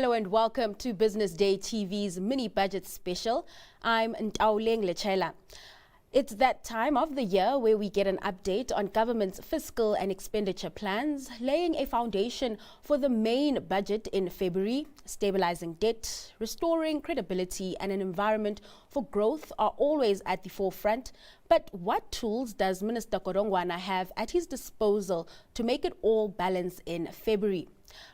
Hello and welcome to Business Day TV's mini budget special. I'm Ntauleng Lechela. It's that time of the year where we get an update on government's fiscal and expenditure plans, laying a foundation for the main budget in February. Stabilizing debt, restoring credibility, and an environment for growth are always at the forefront. But what tools does Minister Kodongwana have at his disposal to make it all balance in February?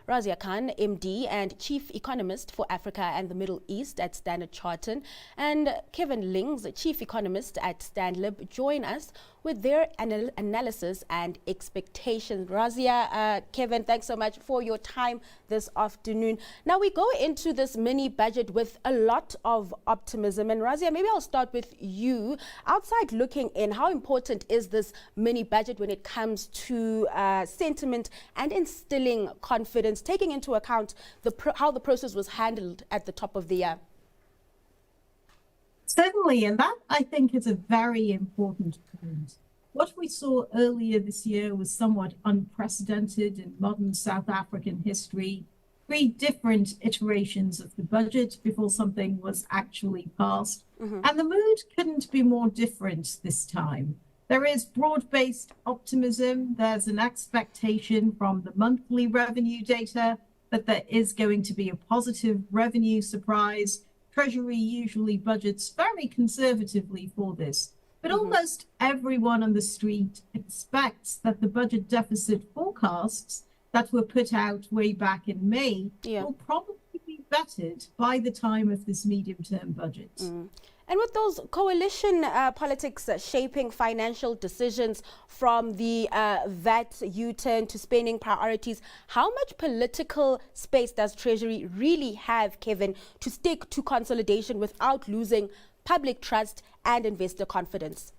Razia Khan, MD and Chief Economist for Africa and the Middle East at Standard Chartered, and Kevin Lings, Chief Economist at Stanlib, join us with their analysis and expectations. Razia, Kevin, thanks so much for your time this afternoon. Now we go into this mini budget with a lot of optimism. And Razia, maybe I'll start with you. Outside looking in, how important is this mini budget when it comes to sentiment and instilling confidence, taking into account how the process was handled at the top of the year? Certainly, and that, I think, is a very important point. What we saw earlier this year was somewhat unprecedented in modern South African history. 3 different iterations of the budget before something was actually passed. And the mood couldn't be more different this time. There is broad-based optimism. There's an expectation from the monthly revenue data that there is going to be a positive revenue surprise. Treasury usually budgets very conservatively for this, but almost everyone on the street expects that the budget deficit forecasts that were put out way back in May will probably be bettered by the time of this medium-term budget. And with those coalition politics shaping financial decisions from the VAT U-turn to spending priorities, how much political space does Treasury really have, Kevin, to stick to consolidation without losing public trust and investor confidence?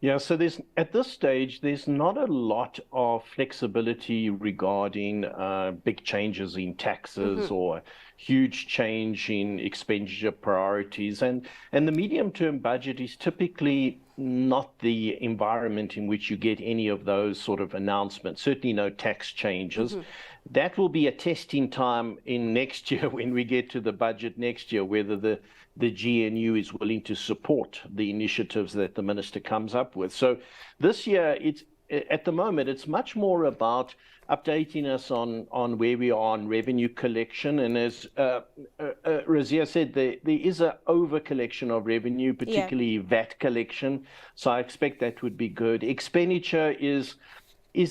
Yeah, so at this stage, there's not a lot of flexibility regarding big changes in taxes or huge change in expenditure priorities. And the medium-term budget is typically not the environment in which you get any of those sort of announcements, certainly no tax changes. That will be a testing time in next year when we get to the budget next year, whether the GNU is willing to support the initiatives that the minister comes up with. So this year, at the moment, it's much more about updating us on where we are on revenue collection. And as Razia said, there is an over collection of revenue, particularly VAT collection. So I expect that would be good. Expenditure is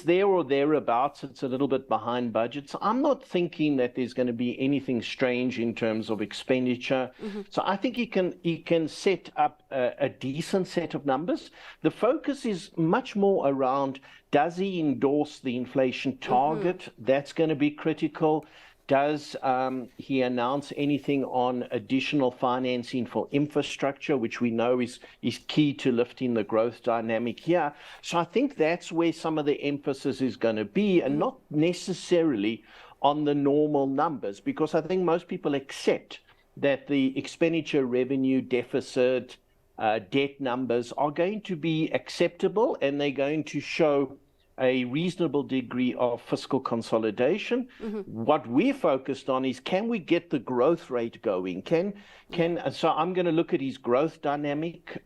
there or thereabouts. It's a little bit behind budget. So I'm not thinking that there's going to be anything strange in terms of expenditure. So I think he can set up a decent set of numbers. The focus is much more around, does he endorse the inflation target? That's going to be critical. Does he announce anything on additional financing for infrastructure, which we know is key to lifting the growth dynamic here? So I think that's where some of the emphasis is going to be, and not necessarily on the normal numbers, because I think most people accept that the expenditure, revenue, deficit, debt numbers are going to be acceptable, and they're going to show a reasonable degree of fiscal consolidation. What we're focused on is, can we get the growth rate going? So I'm going to look at his growth dynamic,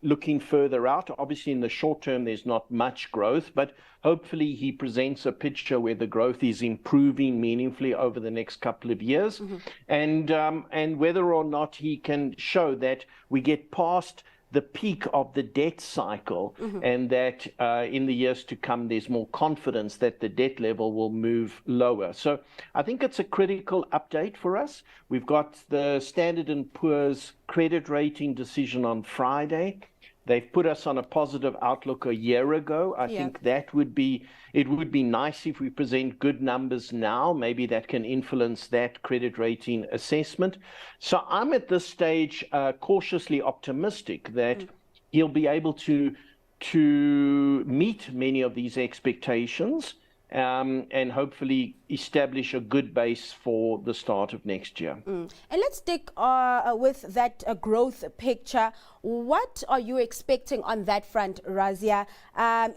looking further out. Obviously, in the short term, there's not much growth, but hopefully he presents a picture where the growth is improving meaningfully over the next couple of years, and whether or not he can show that we get past the peak of the debt cycle, and that in the years to come, there's more confidence that the debt level will move lower. So I think it's a critical update for us. We've got the Standard & Poor's credit rating decision on Friday. They've put us on a positive outlook a year ago. I think it would be nice if we present good numbers now. Maybe that can influence that credit rating assessment. So I'm at this stage cautiously optimistic that he'll be able to meet many of these expectations. and hopefully establish a good base for the start of next year. And let's stick with that growth picture. What are you expecting on that front, Razia?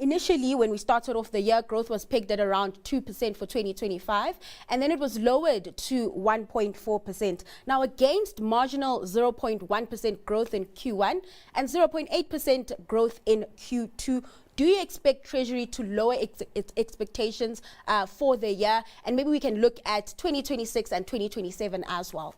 Initially, when we started off the year, growth was pegged at around 2% for 2025, and then it was lowered to 1.4%. Now, against marginal 0.1% growth in Q1 and 0.8% growth in Q2, do you expect Treasury to lower its expectations for the year? And maybe we can look at 2026 and 2027 as well.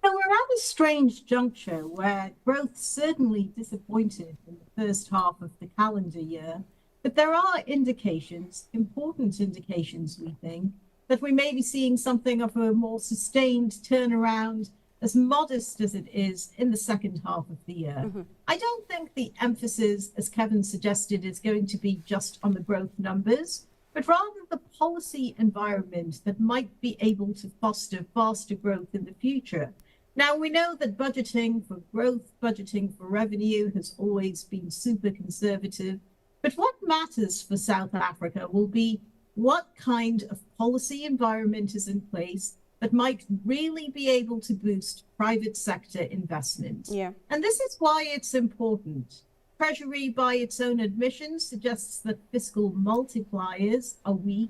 Well, we're at a strange juncture where growth certainly disappointed in the first half of the calendar year, but there are indications, important indications, we think, that we may be seeing something of a more sustained turnaround, as modest as it is in the second half of the year. I don't think the emphasis, as Kevin suggested, is going to be just on the growth numbers, but rather the policy environment that might be able to foster faster growth in the future. Now, we know that budgeting for growth, budgeting for revenue has always been super conservative, but what matters for South Africa will be what kind of policy environment is in place that might really be able to boost private sector investment. And this is why it's important. Treasury, by its own admission, suggests that fiscal multipliers are weak.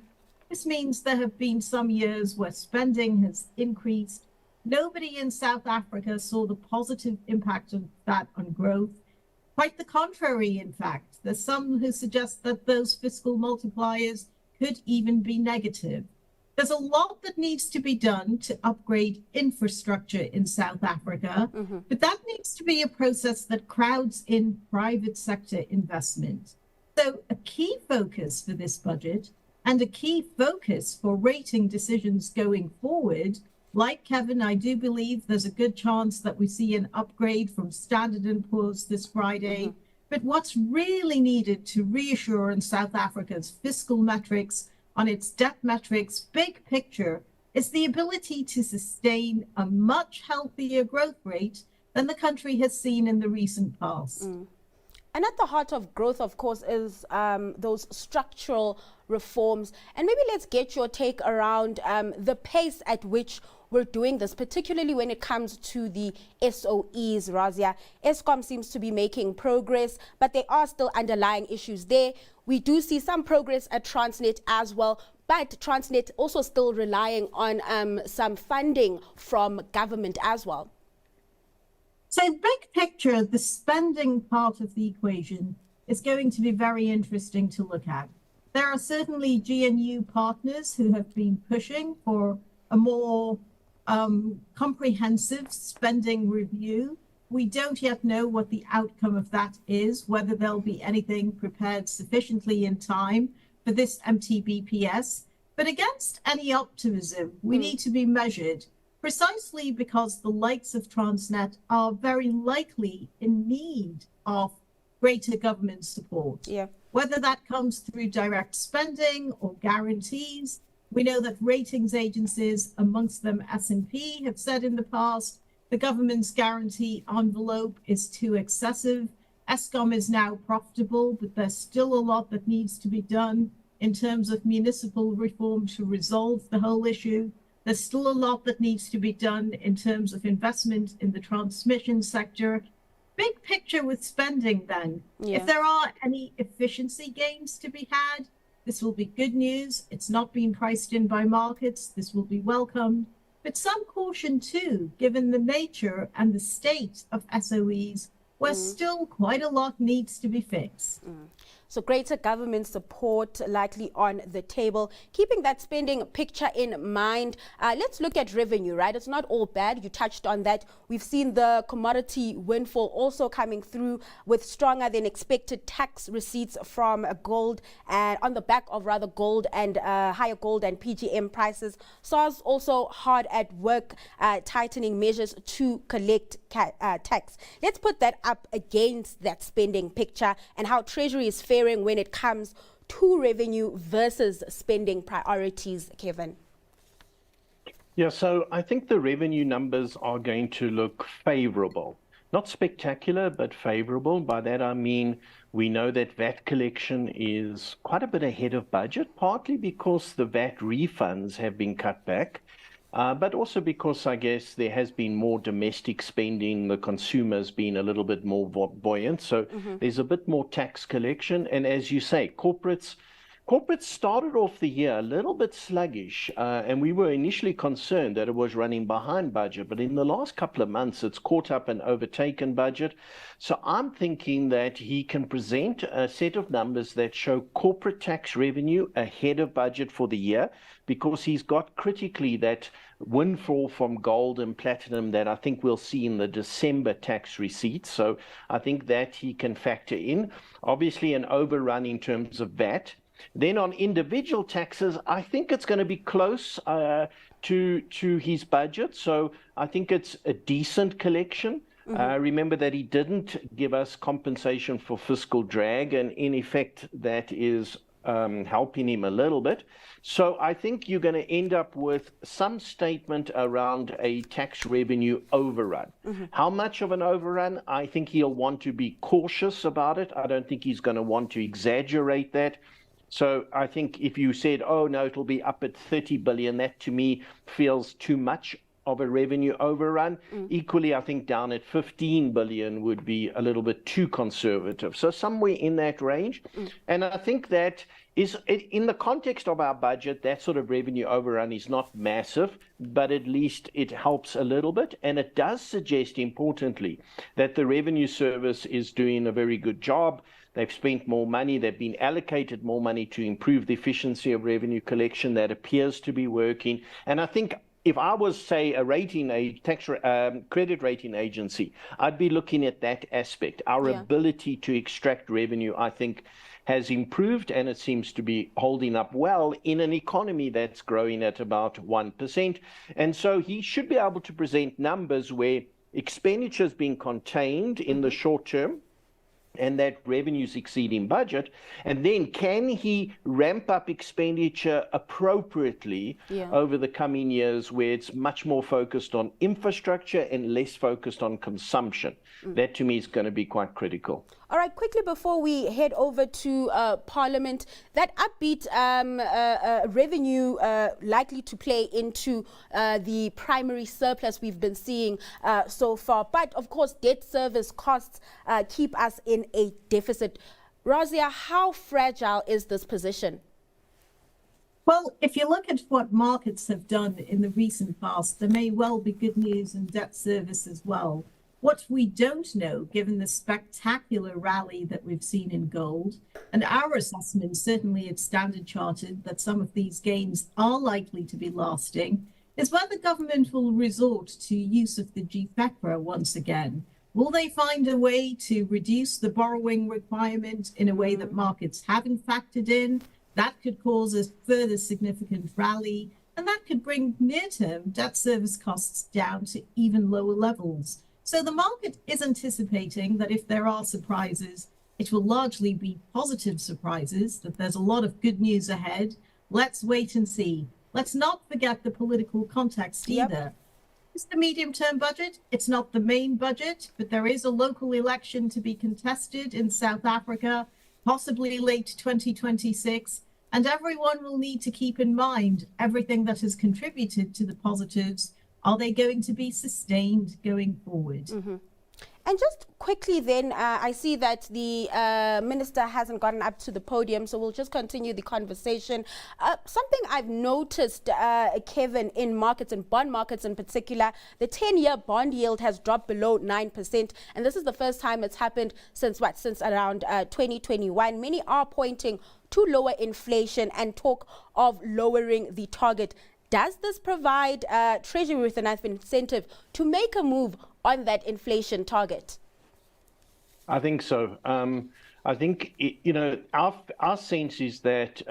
This means there have been some years where spending has increased. Nobody in South Africa saw the positive impact of that on growth. Quite the contrary, in fact. There's some who suggest that those fiscal multipliers could even be negative. There's a lot that needs to be done to upgrade infrastructure in South Africa, but that needs to be a process that crowds in private sector investment. So a key focus for this budget and a key focus for rating decisions going forward, like Kevin, I do believe there's a good chance that we see an upgrade from Standard & Poor's this Friday. But what's really needed to reassure in South Africa's fiscal metrics, on its debt metrics, big picture, is the ability to sustain a much healthier growth rate than the country has seen in the recent past. And at the heart of growth, of course, is those structural reforms. And maybe let's get your take around the pace at which we're doing this, particularly when it comes to the SOEs, Razia. Eskom seems to be making progress, but there are still underlying issues there. We do see some progress at Transnet as well, but Transnet also still relying on some funding from government as well. So big picture, the spending part of the equation is going to be very interesting to look at. There are certainly GNU partners who have been pushing for a more comprehensive spending review. We don't yet know what the outcome of that is, whether there'll be anything prepared sufficiently in time for this Mtbs. But against any optimism, we need to be measured, precisely because the likes of Transnet are very likely in need of greater government support. Whether that comes through direct spending or guarantees. We know that ratings agencies, amongst them S&P, have said in the past the government's guarantee envelope is too excessive. Eskom is now profitable, but there's still a lot that needs to be done in terms of municipal reform to resolve the whole issue. There's still a lot that needs to be done in terms of investment in the transmission sector. Big picture with spending then. If there are any efficiency gains to be had, this will be good news. It's not being priced in by markets. This will be welcomed. But some caution too, given the nature and the state of SOEs, where still quite a lot needs to be fixed. So greater government support likely on the table. Keeping that spending picture in mind, let's look at revenue, right? It's not all bad. You touched on that. We've seen the commodity windfall also coming through with stronger than expected tax receipts from gold, and on the back of rather gold and higher gold and PGM prices. SARS also hard at work tightening measures to collect tax. Let's put that up against that spending picture and how Treasury is faring when it comes to revenue versus spending priorities, Kevin. Yeah, so I think the revenue numbers are going to look favorable. Not spectacular, but favorable. By that I mean we know that VAT collection is quite a bit ahead of budget, partly because the VAT refunds have been cut back, but also because I guess there has been more domestic spending, the consumer's been a little bit more buoyant. So there's a bit more tax collection. And as you say, Corporates started off the year a little bit sluggish, and we were initially concerned that it was running behind budget. But in the last couple of months, it's caught up and overtaken budget. So I'm thinking that he can present a set of numbers that show corporate tax revenue ahead of budget for the year, because he's got critically that windfall from gold and platinum that I think we'll see in the December tax receipts. So I think that he can factor in. Obviously, an overrun in terms of VAT. Then on individual taxes, I think it's going to be close to his budget. So I think it's a decent collection. Remember that he didn't give us compensation for fiscal drag, and in effect, that is helping him a little bit. So I think you're going to end up with some statement around a tax revenue overrun. How much of an overrun? I think he'll want to be cautious about it. I don't think he's going to want to exaggerate that. So I think if you said, oh, no, it'll be up at 30 billion, that to me feels too much of a revenue overrun. Equally, I think down at 15 billion would be a little bit too conservative. So somewhere in that range. And I think that is, in the context of our budget, that sort of revenue overrun is not massive, but at least it helps a little bit. And it does suggest, importantly, that the Revenue Service is doing a very good job. They've spent more money. They've been allocated more money to improve the efficiency of revenue collection. That appears to be working. And I think if I was, say, a credit rating agency, I'd be looking at that aspect. Our ability to extract revenue, I think, has improved, and it seems to be holding up well in an economy that's growing at about 1%. And so he should be able to present numbers where expenditure is being contained in the short term, and that revenues exceeding budget. And then can he ramp up expenditure appropriately over the coming years, where it's much more focused on infrastructure and less focused on consumption? That to me is going to be quite critical. All right, quickly before we head over to Parliament, that upbeat revenue likely to play into the primary surplus we've been seeing so far. But of course, debt service costs keep us in a deficit. Razia, how fragile is this position? Well, if you look at what markets have done in the recent past, there may well be good news in debt service as well. What we don't know, given the spectacular rally that we've seen in gold, and our assessment, certainly at Standard Chartered, that some of these gains are likely to be lasting, is whether government will resort to use of the GFECRA once again. Will they find a way to reduce the borrowing requirement in a way that markets haven't factored in? That could cause a further significant rally, and that could bring near-term debt service costs down to even lower levels. So the market is anticipating that if there are surprises, it will largely be positive surprises, that there's a lot of good news ahead. Let's wait and see. Let's not forget the political context either. It's the medium-term budget. It's not the main budget, but there is a local election to be contested in South Africa, possibly late 2026. And everyone will need to keep in mind everything that has contributed to the positives. Are they going to be sustained going forward? And just quickly then, I see that the minister hasn't gotten up to the podium, so we'll just continue the conversation. Something I've noticed, Kevin, in markets and bond markets in particular, the 10-year bond yield has dropped below 9%. And this is the first time it's happened since around 2021. Many are pointing to lower inflation and talk of lowering the target. Does this provide Treasury with enough incentive to make a move on that inflation target? I think so. I think, our sense is that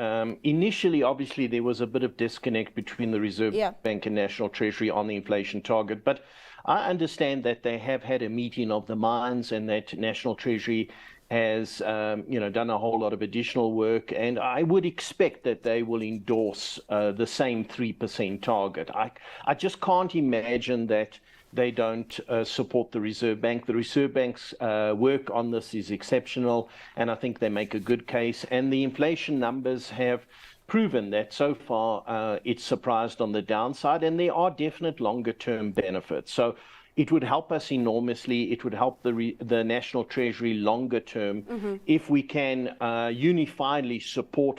initially, obviously, there was a bit of disconnect between the Reserve Bank and National Treasury on the inflation target. But I understand that they have had a meeting of the minds, and that National Treasury has done a whole lot of additional work, and I would expect that they will endorse the same 3% target. I just can't imagine that they don't support the Reserve Bank. The Reserve Bank's work on this is exceptional, and I think they make a good case. And the inflation numbers have proven that so far it's surprised on the downside, and there are definite longer-term benefits. So it would help us enormously. It would help the National Treasury longer term if we can unifiedly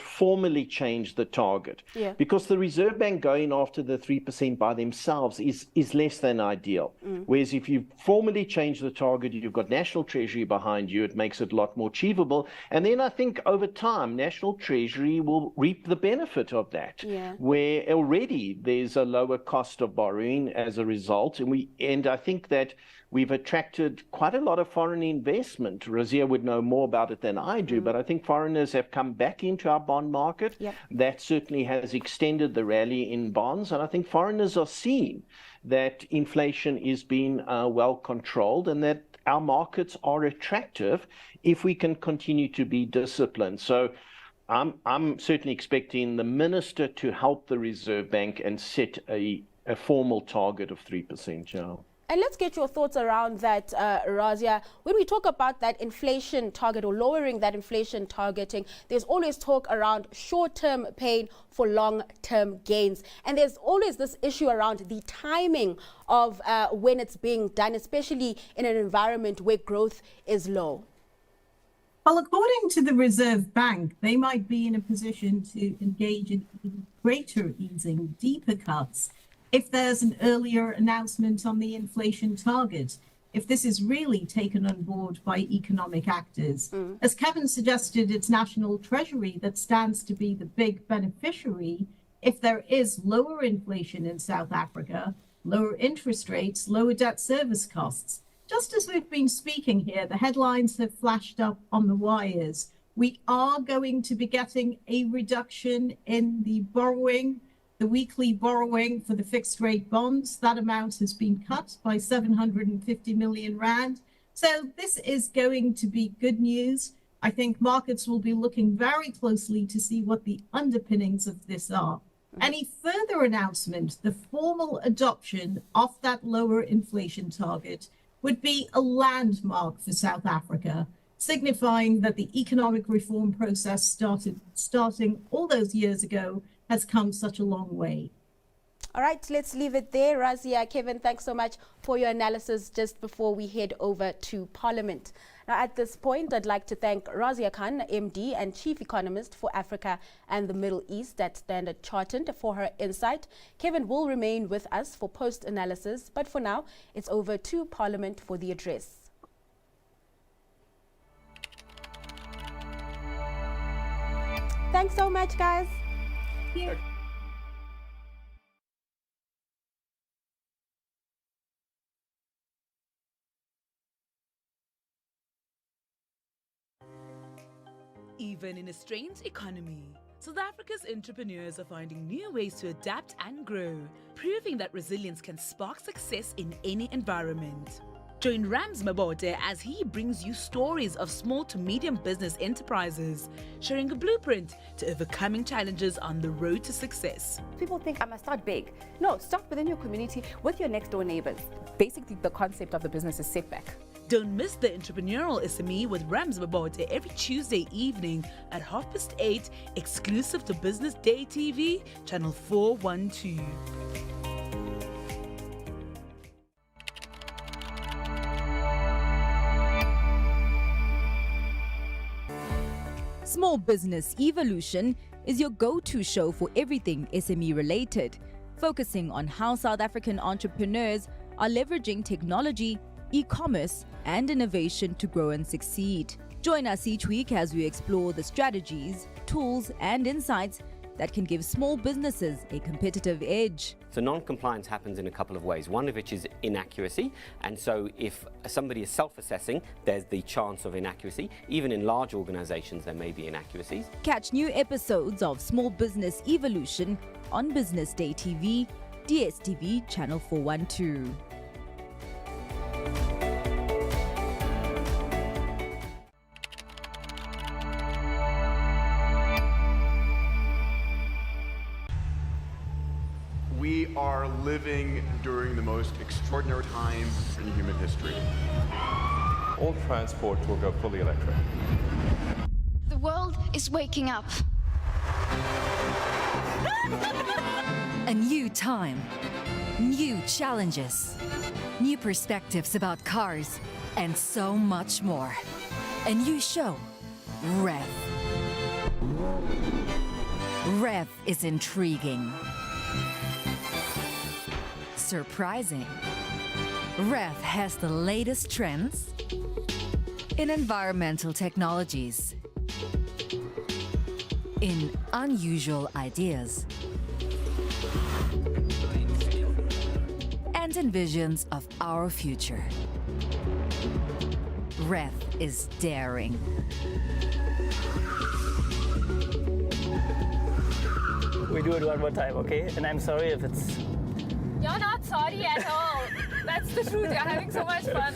formally change the target. Yeah. Because the Reserve Bank going after the 3% by themselves is less than ideal. Whereas if you formally change the target, you've got National Treasury behind you, it makes it a lot more achievable. And then I think over time, National Treasury will reap the benefit of that, where already there's a lower cost of borrowing as a result. And I think that we've attracted quite a lot of foreign investment. Razia would know more about it than I do, but I think foreigners have come back into our bond market. That certainly has extended the rally in bonds. And I think foreigners are seeing that inflation is being well controlled and that our markets are attractive if we can continue to be disciplined. So I'm certainly expecting the minister to help the Reserve Bank and set a formal target of 3%. Yeah. And let's get your thoughts around that, Razia. When we talk about that inflation target or lowering that inflation targeting, there's always talk around short-term pain for long-term gains. And there's always this issue around the timing of when it's being done, especially in an environment where growth is low. Well, according to the Reserve Bank, they might be in a position to engage in even greater easing, deeper cuts, if there's an earlier announcement on the inflation target, if this is really taken on board by economic actors. As Kevin suggested, it's National Treasury that stands to be the big beneficiary if there is lower inflation in South Africa, lower interest rates, lower debt service costs. Just as we've been speaking here, the headlines have flashed up on the wires. We are going to be getting a reduction in the borrowing, the weekly borrowing for the fixed rate bonds. That amount has been cut by 750 million rand. So this is going to be good news. I think markets will be looking very closely to see what the underpinnings of this are. Any further announcement, the formal adoption of that lower inflation target would be a landmark for South Africa, signifying that the economic reform process starting all those years ago has come such a long way. All right, let's leave it there. Razia, Kevin, thanks so much for your analysis just before we head over to Parliament. Now, at this point, I'd like to thank Razia Khan, MD and Chief Economist for Africa and the Middle East at Standard Chartered, for her insight. Kevin will remain with us for post-analysis, but for now, it's over to Parliament for the address. Thanks so much, guys. Yeah. Even in a strained economy, South Africa's entrepreneurs are finding new ways to adapt and grow, proving that resilience can spark success in any environment. Join Rams Mabote as he brings you stories of small to medium business enterprises, sharing a blueprint to overcoming challenges on the road to success. People think I must start big. No, start within your community with your next door neighbors. Basically, the concept of the business is setback. Don't miss the entrepreneurial SME with Rams Mabote every Tuesday evening at 8:30, exclusive to Business Day TV, channel 412. Small Business Evolution is your go-to show for everything SME related, focusing on how South African entrepreneurs are leveraging technology, e-commerce, and innovation to grow and succeed. Join us each week as we explore the strategies, tools, and insights that can give small businesses a competitive edge. So non-compliance happens in a couple of ways, one of which is inaccuracy. And so if somebody is self-assessing, there's the chance of inaccuracy. Even in large organizations, there may be inaccuracies. Catch new episodes of Small Business Evolution on Business Day TV, DSTV channel 412. We are living during the most extraordinary time in human history. All transport will go fully electric. The world is waking up. A new time, new challenges, new perspectives about cars, and so much more. A new show, Rev. Rev is intriguing, surprising. Rev has the latest trends in environmental technologies, in unusual ideas, and in visions of our future. Rev is daring. We do it one more time, okay? And I'm sorry if it's... You're not sorry at all. That's the truth. You're having so much fun.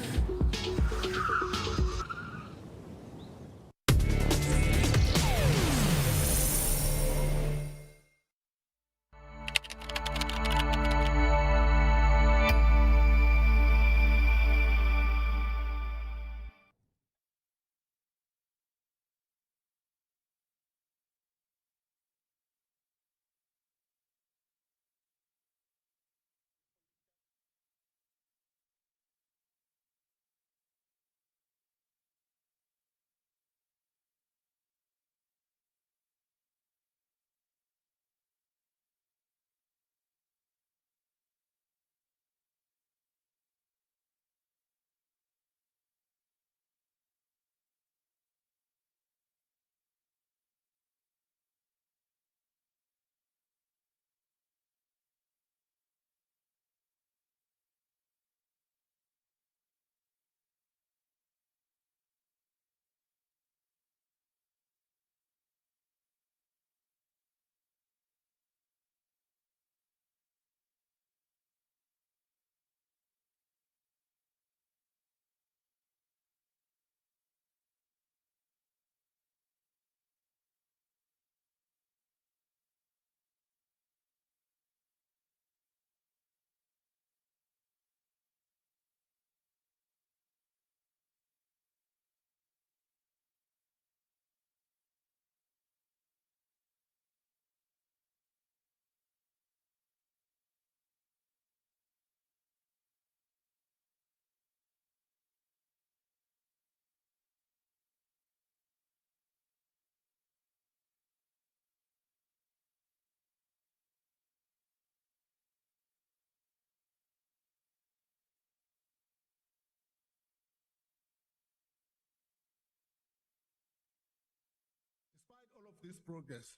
All of this progress,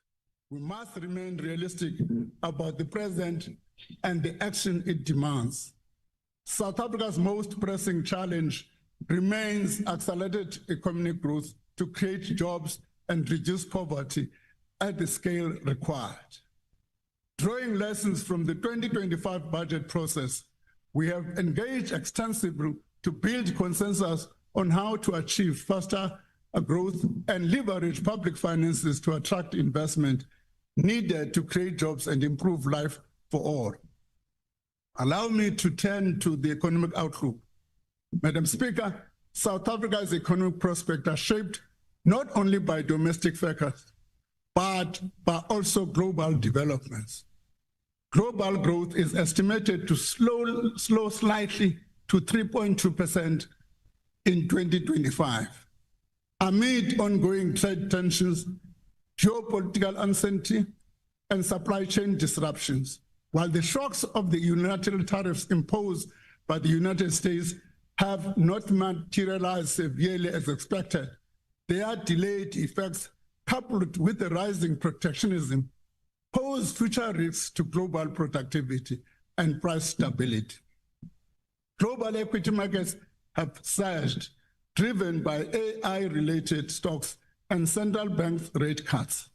we must remain realistic about the present and the action it demands. South Africa's most pressing challenge remains accelerated economic growth to create jobs and reduce poverty at the scale required. Drawing lessons from the 2025 budget process, we have engaged extensively to build consensus on how to achieve faster growth and leverage public finances to attract investment needed to create jobs and improve life for all. Allow me to turn to the economic outlook. Madam Speaker, South Africa's economic prospects are shaped not only by domestic factors, but by also global developments. Global growth is estimated to slow slightly to 3.2% in 2025. Amid ongoing trade tensions, geopolitical uncertainty, and supply chain disruptions, while the shocks of the unilateral tariffs imposed by the United States have not materialized severely as expected, their delayed effects, coupled with the rising protectionism, pose future risks to global productivity and price stability. Global equity markets have surged, driven by AI-related stocks and central bank rate cuts.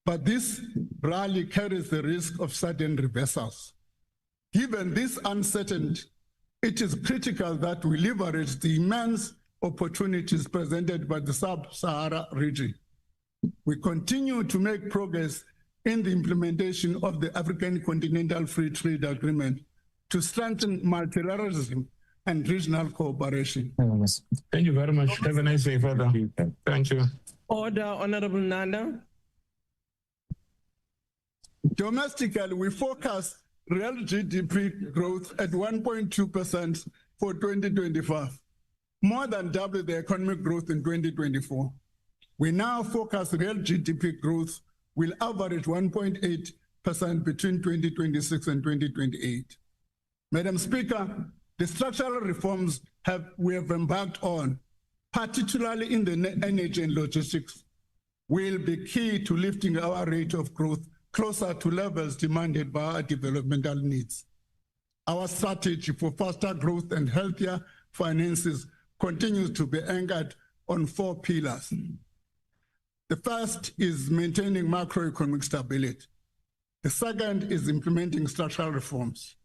But this rally carries the risk of sudden reversals. Given this uncertainty, it is critical that we leverage the immense opportunities presented by the Sub-Sahara region. We continue to make progress in the implementation of the African Continental Free Trade Agreement to strengthen multilateralism and regional cooperation. Thank you very much. Have a nice day, Father. Thank you. Order, Honorable Nanda. Domestically, we forecast real GDP growth at 1.2% for 2025, more than double the economic growth in 2024. We now forecast real GDP growth will average 1.8% between 2026 and 2028. Madam Speaker, the structural reforms we have embarked on, particularly in the energy and logistics, will be key to lifting our rate of growth closer to levels demanded by our developmental needs. Our strategy for faster growth and healthier finances continues to be anchored on 4 pillars. The first is maintaining macroeconomic stability. The second is implementing structural reforms.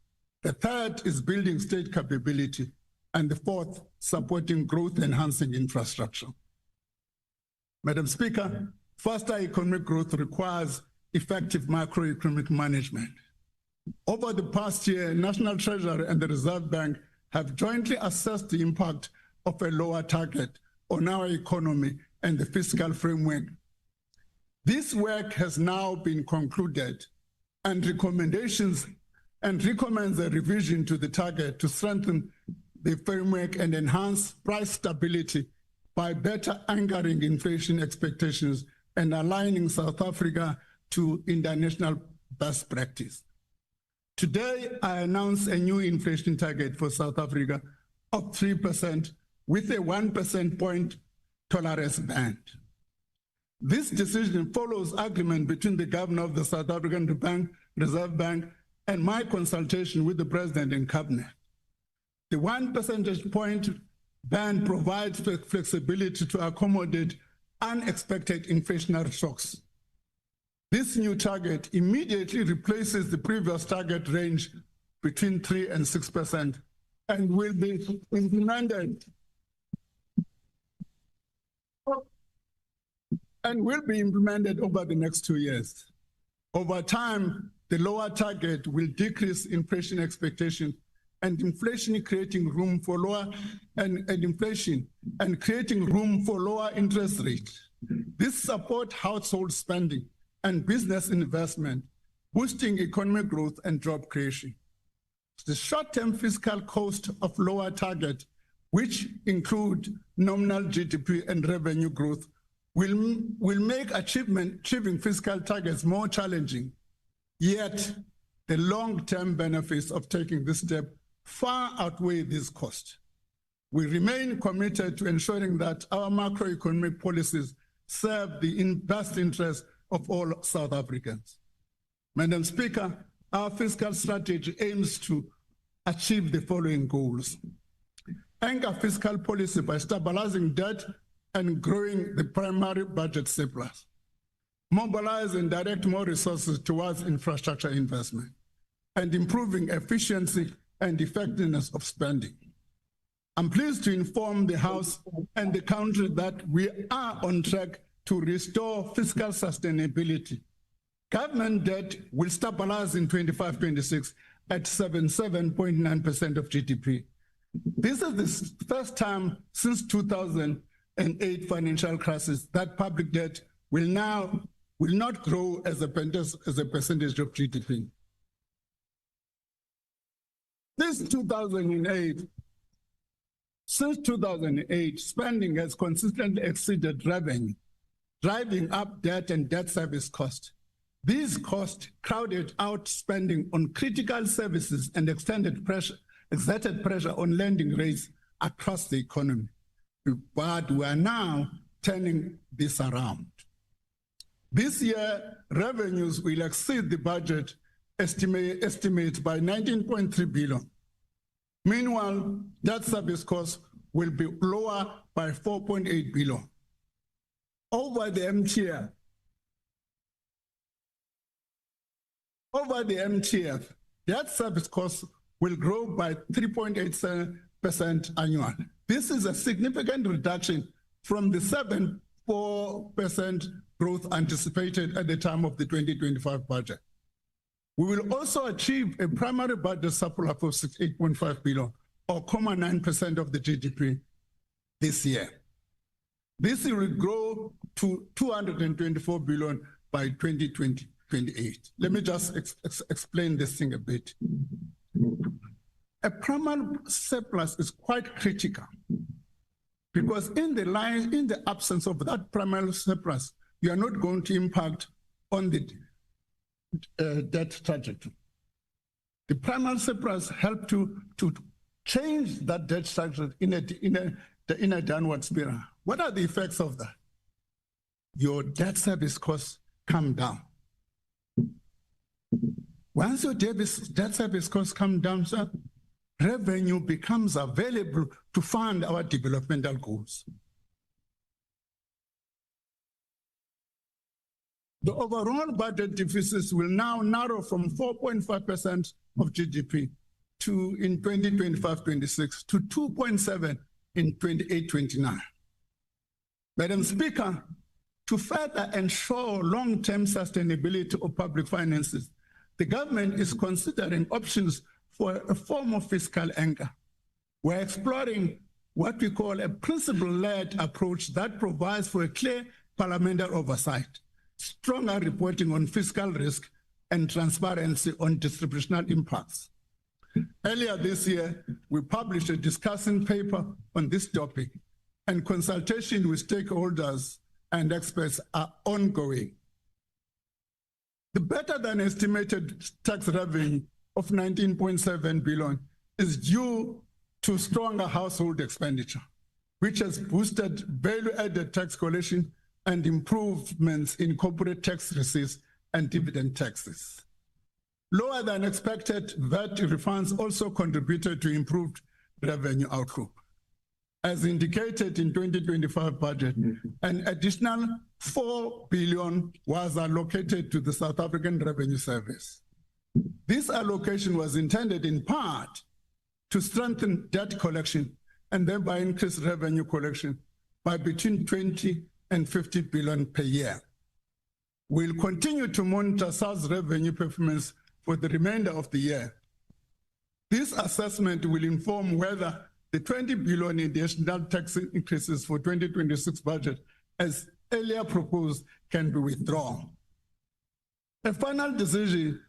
The third is building state capability. And the fourth, supporting growth-enhancing infrastructure. Madam Speaker, faster economic growth requires effective macroeconomic management. Over the past year, National Treasury and the Reserve Bank have jointly assessed the impact of a lower target on our economy and the fiscal framework. This work has now been concluded and recommends a revision to the target to strengthen the framework and enhance price stability by better anchoring inflation expectations and aligning South Africa to international best practice. Today, I announce a new inflation target for South Africa of 3% with a 1 percentage point tolerance band. This decision follows agreement between the governor of the South African Reserve Bank and my consultation with the President and Cabinet. The 1 percentage point band provides flexibility to accommodate unexpected inflationary shocks. This new target immediately replaces the previous target range between 3% and 6% and will be implemented over the next 2 years. Over time, the lower target will decrease inflation expectation and inflation creating room for lower interest rates. This supports household spending and business investment, boosting economic growth and job creation. The short-term fiscal cost of lower target, which include nominal GDP and revenue growth, will make achieving fiscal targets more challenging. Yet, the long-term benefits of taking this step far outweigh this cost. We remain committed to ensuring that our macroeconomic policies serve the best interests of all South Africans. Madam Speaker, our fiscal strategy aims to achieve the following goals. Anchor fiscal policy by stabilizing debt and growing the primary budget surplus. Mobilize and direct more resources towards infrastructure investment and improving efficiency and effectiveness of spending. I'm pleased to inform the House and the country that we are on track to restore fiscal sustainability. Government debt will stabilize in 25-26 at 77.9% of GDP. This is the first time since 2008 financial crisis that public debt will not grow as a percentage of GDP. Since 2008, spending has consistently exceeded revenue, driving up debt and debt service costs. These costs crowded out spending on critical services and exerted pressure on lending rates across the economy. But we are now turning this around. This year, revenues will exceed the budget estimates by 19.3 billion. Meanwhile, debt service costs will be lower by 4.8 billion. Over the MTF, debt service costs will grow by 3.87% annually. This is a significant reduction from the 7% 4% growth anticipated at the time of the 2025 budget. We will also achieve a primary budget surplus of 8.5 billion, or 0.9% of the GDP this year. This will grow to 224 billion by 2028. Let me just explain this thing a bit. A primary surplus is quite critical because in the absence of that primary surplus, you are not going to impact on the debt trajectory. The primary surplus help to change that debt structure in a downward spiral. What are the effects of that? Your debt service costs come down. Once your debt service costs come down, sir, revenue becomes available to fund our developmental goals. The overall budget deficits will now narrow from 4.5% of GDP in 2025-26 to 2.7 in 28-29. Madam Speaker, to further ensure long-term sustainability of public finances, the government is considering options for a form of fiscal anchor. We're exploring what we call a principle-led approach that provides for a clear parliamentary oversight, stronger reporting on fiscal risk, and transparency on distributional impacts. Earlier this year, we published a discussion paper on this topic, and consultation with stakeholders and experts are ongoing. The better than estimated tax revenue of 19.7 billion is due to stronger household expenditure, which has boosted value-added tax collection and improvements in corporate tax receipts and dividend taxes. Lower than expected VAT refunds also contributed to improved revenue outlook. As indicated in 2025 budget, an additional 4 billion was allocated to the South African Revenue Service. This allocation was intended in part to strengthen debt collection and thereby increase revenue collection by between 20 and 50 billion per year. We'll continue to monitor SARS revenue performance for the remainder of the year. This assessment will inform whether the 20 billion additional tax increases for 2026 budget, as earlier proposed, can be withdrawn. A final decision,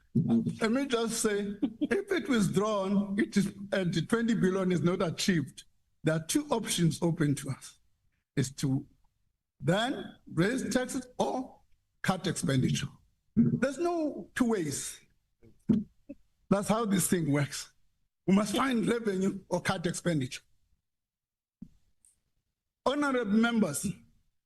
let me just say, if it was withdrawn, and the 20 billion is not achieved, there are two options open to us, is to then raise taxes or cut expenditure. There's no two ways. That's how this thing works. We must find revenue or cut expenditure. Honorable members,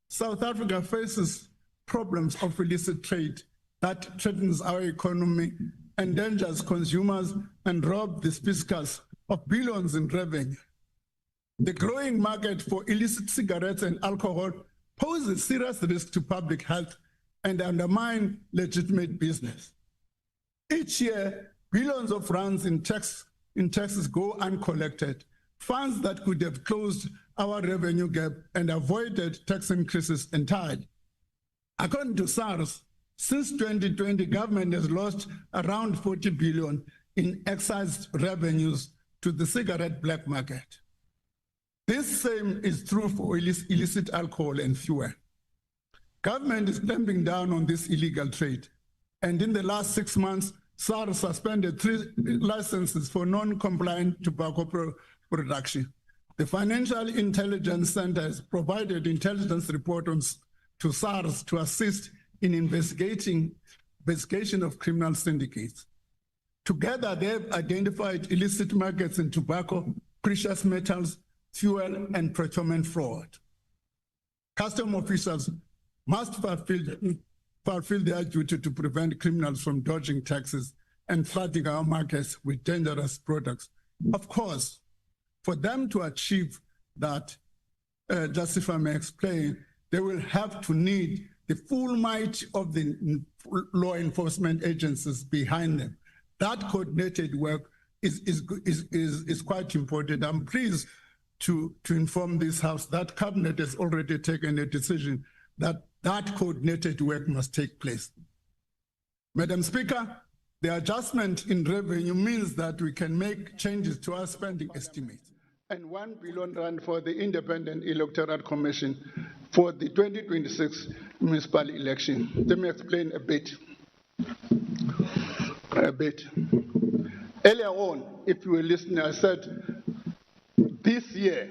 South Africa faces problems of illicit trade that threatens our economy, endangers consumers, and robs the fiscals of billions in revenue. The growing market for illicit cigarettes and alcohol poses serious risk to public health and undermine legitimate business. Each year, billions of rands in taxes go uncollected, funds that could have closed our revenue gap and avoided tax increases entirely. According to SARS, since 2020, government has lost around 40 billion in excise revenues to the cigarette black market. This same is true for illicit alcohol and fuel. Government is clamping down on this illegal trade, and in the last 6 months, SARS suspended 3 licenses for non-compliant tobacco production. The Financial Intelligence Center has provided intelligence reports to SARS to assist in investigation of criminal syndicates. Together, they have identified illicit markets in tobacco, precious metals, fuel, and procurement fraud. Custom officials must fulfill their duty to prevent criminals from dodging taxes and flooding our markets with dangerous products. Of course, for them to achieve that, just if I may explain, they will have to need the full might of the law enforcement agencies behind them. That coordinated work is quite important. I'm pleased to inform this House that Cabinet has already taken a decision that coordinated work must take place. Madam Speaker, the adjustment in revenue means that we can make changes to our spending estimates. And 1 billion rand for the Independent Electoral Commission for the 2026 municipal election. Let me explain a bit. Earlier on, if you were listening, I said this year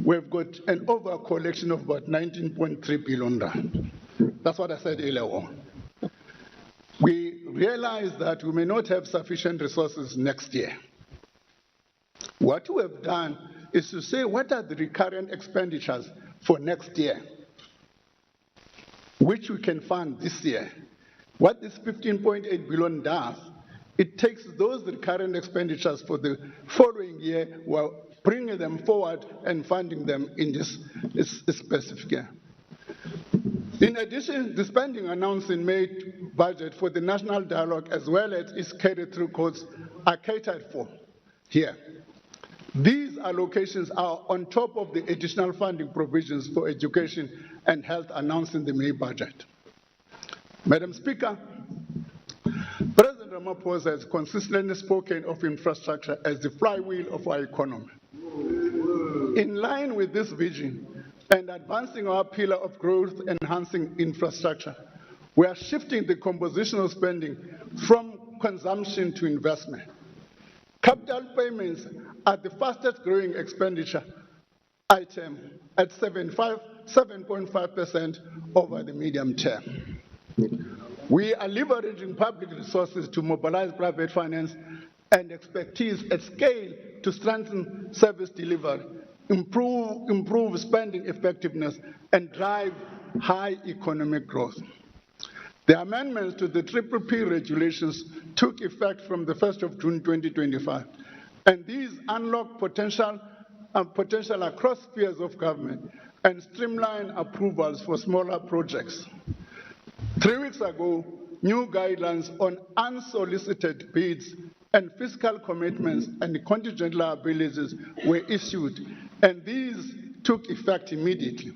we've got an over collection of about 19.3 billion rand. That's what I said earlier on. We realize that we may not have sufficient resources next year. What we have done is to say what are the recurrent expenditures for next year, which we can fund this year. What this 15.8 billion does, it takes those recurrent expenditures for the following year while bringing them forward and funding them in this specific year. In addition, the spending announced in May budget for the national dialogue as well as its carry-through costs are catered for here. These allocations are on top of the additional funding provisions for education and health announced in the May budget. Madam Speaker, President Ramaphosa has consistently spoken of infrastructure as the flywheel of our economy. In line with this vision and advancing our pillar of growth enhancing infrastructure, we are shifting the composition of spending from consumption to investment. Capital payments are the fastest growing expenditure item at 7.5% over the medium term. We are leveraging public resources to mobilize private finance and expertise at scale to strengthen service delivery, improve spending effectiveness, and drive high economic growth. The amendments to the PPP regulations took effect from the 1st of June 2025, and these unlock potential across spheres of government and streamline approvals for smaller projects. 3 weeks ago, new guidelines on unsolicited bids and fiscal commitments and contingent liabilities were issued, and these took effect immediately.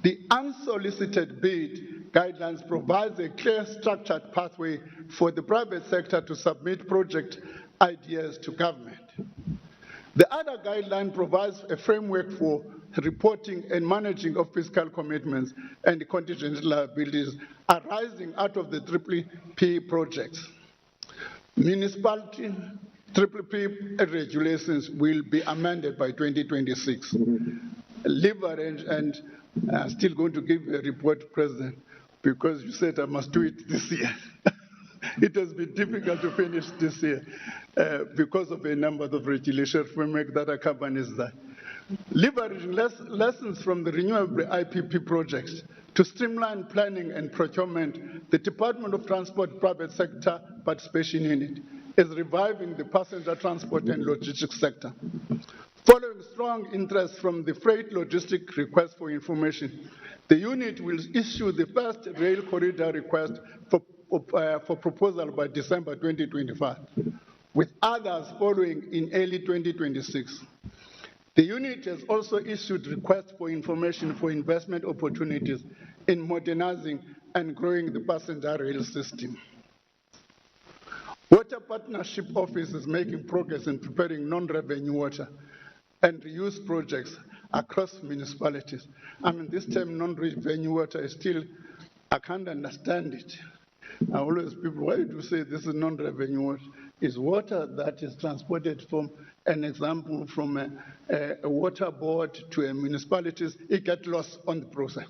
The unsolicited bid guidelines provides a clear structured pathway for the private sector to submit project ideas to government. The other guideline provides a framework for reporting and managing of fiscal commitments and contingent liabilities arising out of the PPP projects. Municipality PPP regulations will be amended by 2026. Leverage, and I'm still going to give a report, President, because you said I must do it this year. It has been difficult to finish this year because of a number of regulation framework that accompanies that. Leveraging lessons from the renewable IPP projects to streamline planning and procurement, the Department of Transport Private Sector Participation Unit is reviving the passenger transport and logistics sector. Following strong interest from the freight logistic request for information, the unit will issue the first rail corridor request for proposal by December 2025, with others following in early 2026. The unit has also issued requests for information for investment opportunities in modernizing and growing the passenger rail system. Water Partnership Office is making progress in preparing non-revenue water and reuse projects across municipalities. I mean, this term non-revenue water is still, I can't understand it. I always, people, why do you say this is non-revenue water? It's water that is transported from, an example, from a water board to a municipalities, it gets lost on the process.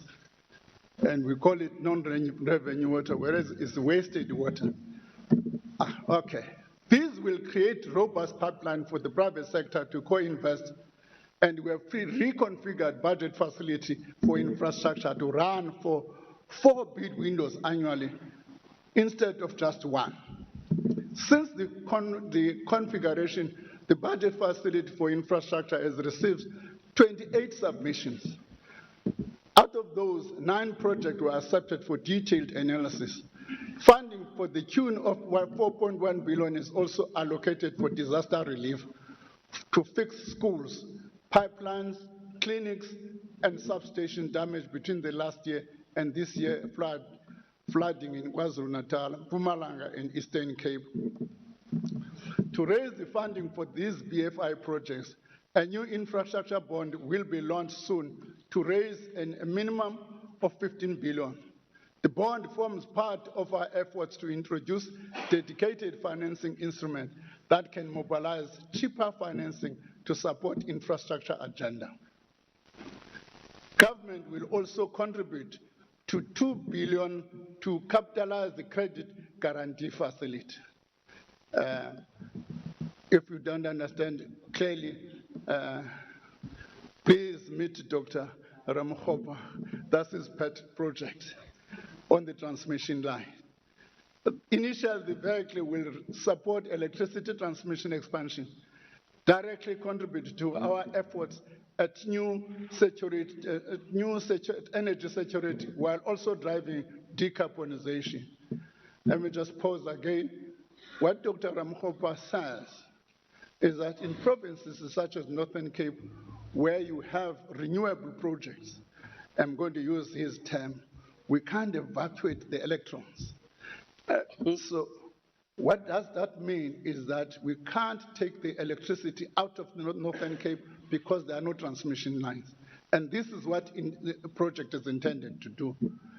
And we call it non-revenue water, whereas it's wasted water. Okay. This will create robust pipeline for the private sector to co-invest, and we have reconfigured budget facility for infrastructure to run for 4 bid windows annually instead of just 1. Since the configuration, the budget facility for infrastructure has received 28 submissions. Out of those, 9 projects were accepted for detailed analysis. Funding for the tune of 4.1 billion is also allocated for disaster relief to fix schools, pipelines, clinics, and substation damage between the last year and this year flooding in KwaZulu-Natal, Mpumalanga, and Eastern Cape. To raise the funding for these BFI projects, a new infrastructure bond will be launched soon to raise a minimum of 15 billion. The bond forms part of our efforts to introduce dedicated financing instruments that can mobilize cheaper financing to support infrastructure agenda. Government will also contribute to 2 billion to capitalize the credit guarantee facility. If you don't understand clearly, please meet Dr. Ramokgopa. That's his pet project on the transmission line. Initially, the vehicle will support electricity transmission expansion, directly contribute to our efforts at energy security while also driving decarbonization. Let me just pause again. What Dr. Ramokgopa says is that in provinces such as Northern Cape, where you have renewable projects, I'm going to use his term, we can't evacuate the electrons. So what does that mean is that we can't take the electricity out of Northern Cape because there are no transmission lines. And this is what the project is intended to do.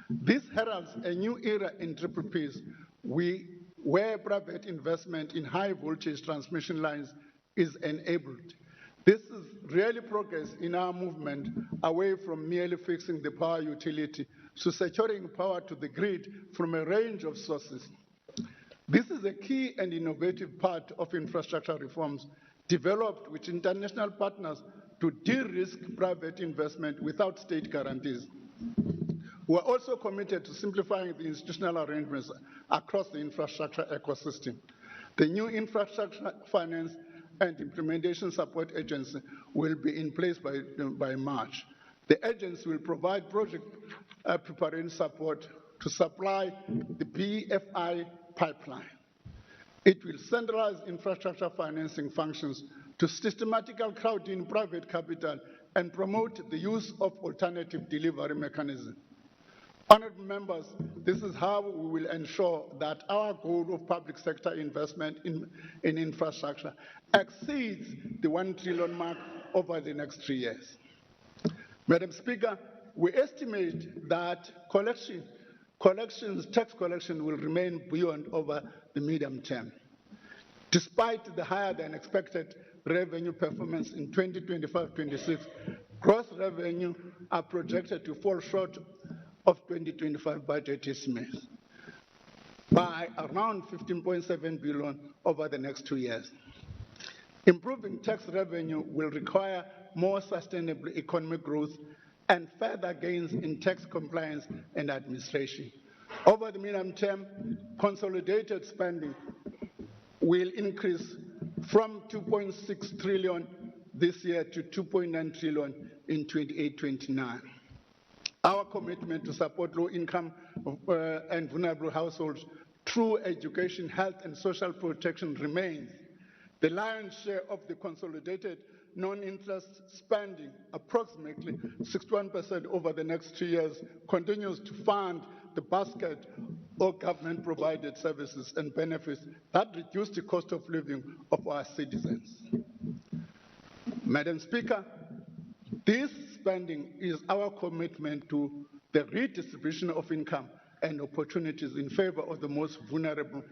This heralds a new era in Mtbs, where private investment in high voltage transmission lines is enabled. This is really progress in our movement away from merely fixing the power utility to securing power to the grid from a range of sources. This is a key and innovative part of infrastructure reforms developed with international partners to de-risk private investment without state guarantees. We are also committed to simplifying the institutional arrangements across the infrastructure ecosystem. The new Infrastructure Finance and Implementation Support Agency will be in place by March. The agency will provide project preparation support to supply the BFI pipeline. It will centralize infrastructure financing functions to systematically crowd in private capital and promote the use of alternative delivery mechanisms. Honourable members, this is how we will ensure that our goal of public sector investment in infrastructure exceeds the 1 trillion mark over the next 3 years. Madam Speaker, we estimate that tax collection will remain buoyant over the medium term. Despite the higher than expected revenue performance in 2025-26, gross revenue are projected to fall short of 2025 budget estimates by around 15.7 billion over the next 2 years. Improving tax revenue will require more sustainable economic growth and further gains in tax compliance and administration. Over the medium term, consolidated spending will increase from 2.6 trillion this year to 2.9 trillion in 28-29. Our commitment to support low-income and vulnerable households through education, health, and social protection remains. The lion's share of the consolidated non-interest spending, approximately 61% over the next 2 years, continues to fund the basket of government-provided services and benefits that reduce the cost of living of our citizens. Madam Speaker, this spending is our commitment to the redistribution of income and opportunities in favor of the most vulnerable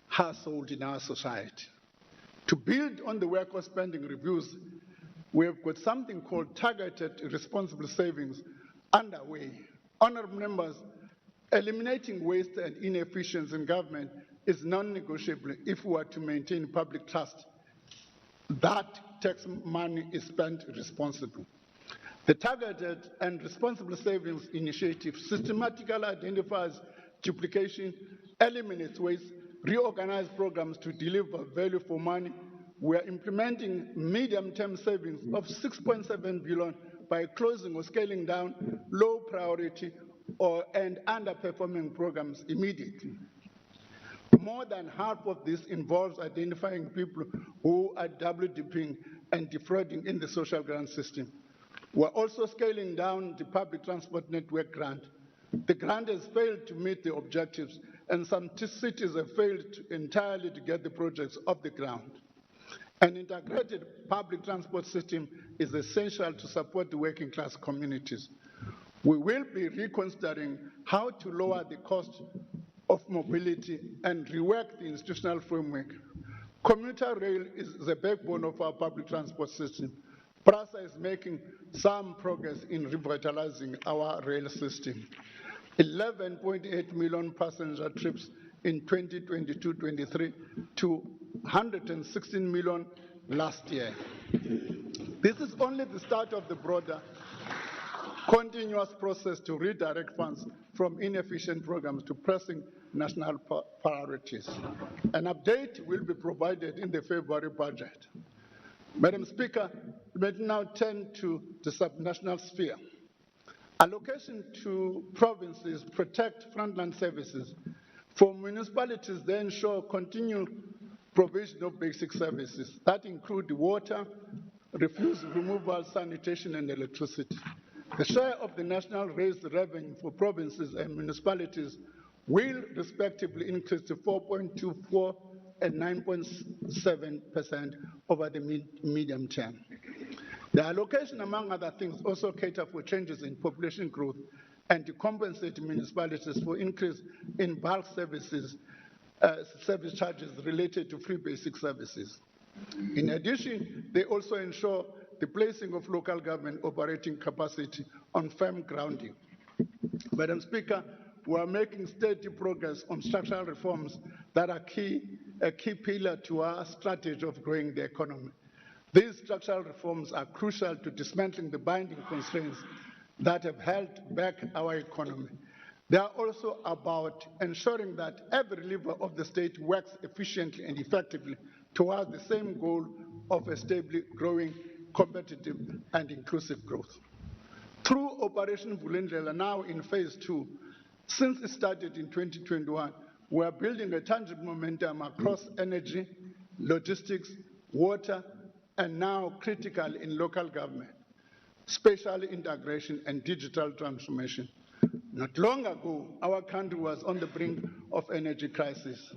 households in our society. To build on the work of spending reviews, we have got something called targeted responsible savings underway. Honourable members, eliminating waste and inefficiency in government is non-negotiable if we are to maintain public trust that tax money is spent responsibly. The targeted and responsible savings initiative systematically identifies duplication, eliminates waste, reorganize programs to deliver value for money. We are implementing medium-term savings of 6.7 billion by closing or scaling down low priority and underperforming programs immediately. More than half of this involves identifying people who are double dipping and defrauding in the social grant system. We're also scaling down the public transport network grant. The grant has failed to meet the objectives, and some cities have failed entirely to get the projects off the ground. An integrated public transport system is essential to support the working class communities. We will be reconsidering how to lower the cost of mobility and rework the institutional framework. Commuter rail is the backbone of our public transport system. PRASA is making some progress in revitalizing our rail system. 11.8 million passenger trips in 2022-23 to 116 million last year. This is only the start of the broader continuous process to redirect funds from inefficient programs to pressing national priorities. An update will be provided in the February budget. Madam Speaker, let me now turn to the subnational sphere. Allocation to provinces protect frontline services. For municipalities, they ensure continued provision of basic services that include water, refuse removal, sanitation, and electricity. The share of the national raised revenue for provinces and municipalities will respectively increase to 4.24 and 9.7% over the medium term. The allocation, among other things, also cater for changes in population growth and to compensate municipalities for increase in bulk services, service charges related to free basic services. In addition, they also ensure the placing of local government operating capacity on firm grounding. Madam Speaker, we are making steady progress on structural reforms that are a key pillar to our strategy of growing the economy. These structural reforms are crucial to dismantling the binding constraints that have held back our economy. They are also about ensuring that every lever of the state works efficiently and effectively towards the same goal of a stably growing, competitive, and inclusive growth. Through Operation Vulindlela, now in phase 2, since it started in 2021, we are building a tangible momentum across energy, logistics, water, and now critical in local government, spatial integration, and digital transformation. Not long ago, our country was on the brink of energy crisis.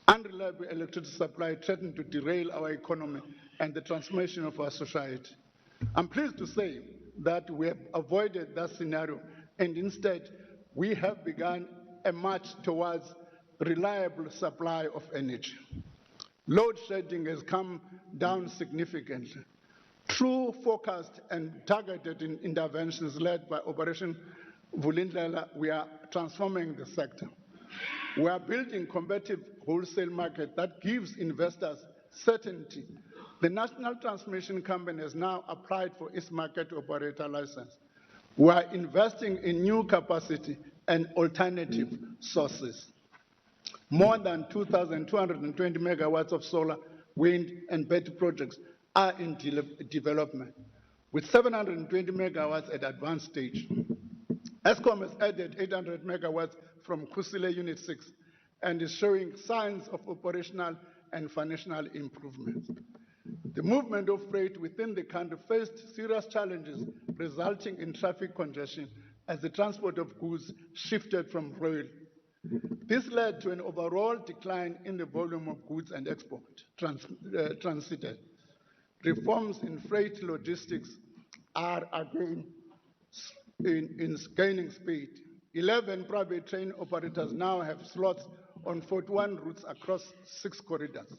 Unreliable electricity supply threatened to derail our economy and the transformation of our society. I'm pleased to say that we have avoided that scenario, and instead, we have begun a march towards reliable supply of energy. Load shedding has come down significantly. Through focused and targeted interventions led by Operation Vulindlela, we are transforming the sector. We are building competitive wholesale market that gives investors certainty. The National Transmission Company has now applied for its market operator license. We are investing in new capacity and alternative sources. More than 2,220 megawatts of solar, wind, and battery projects are in development, with 720 megawatts at advanced stage. Eskom has added 800 megawatts from Kusile Unit 6 and is showing signs of operational and financial improvements. The movement of freight within the country faced serious challenges, resulting in traffic congestion as the transport of goods shifted from rail. This led to an overall decline in the volume of goods and export transited. Reforms in freight logistics are again in gaining speed. 11 private train operators now have slots on 41 routes across 6 corridors.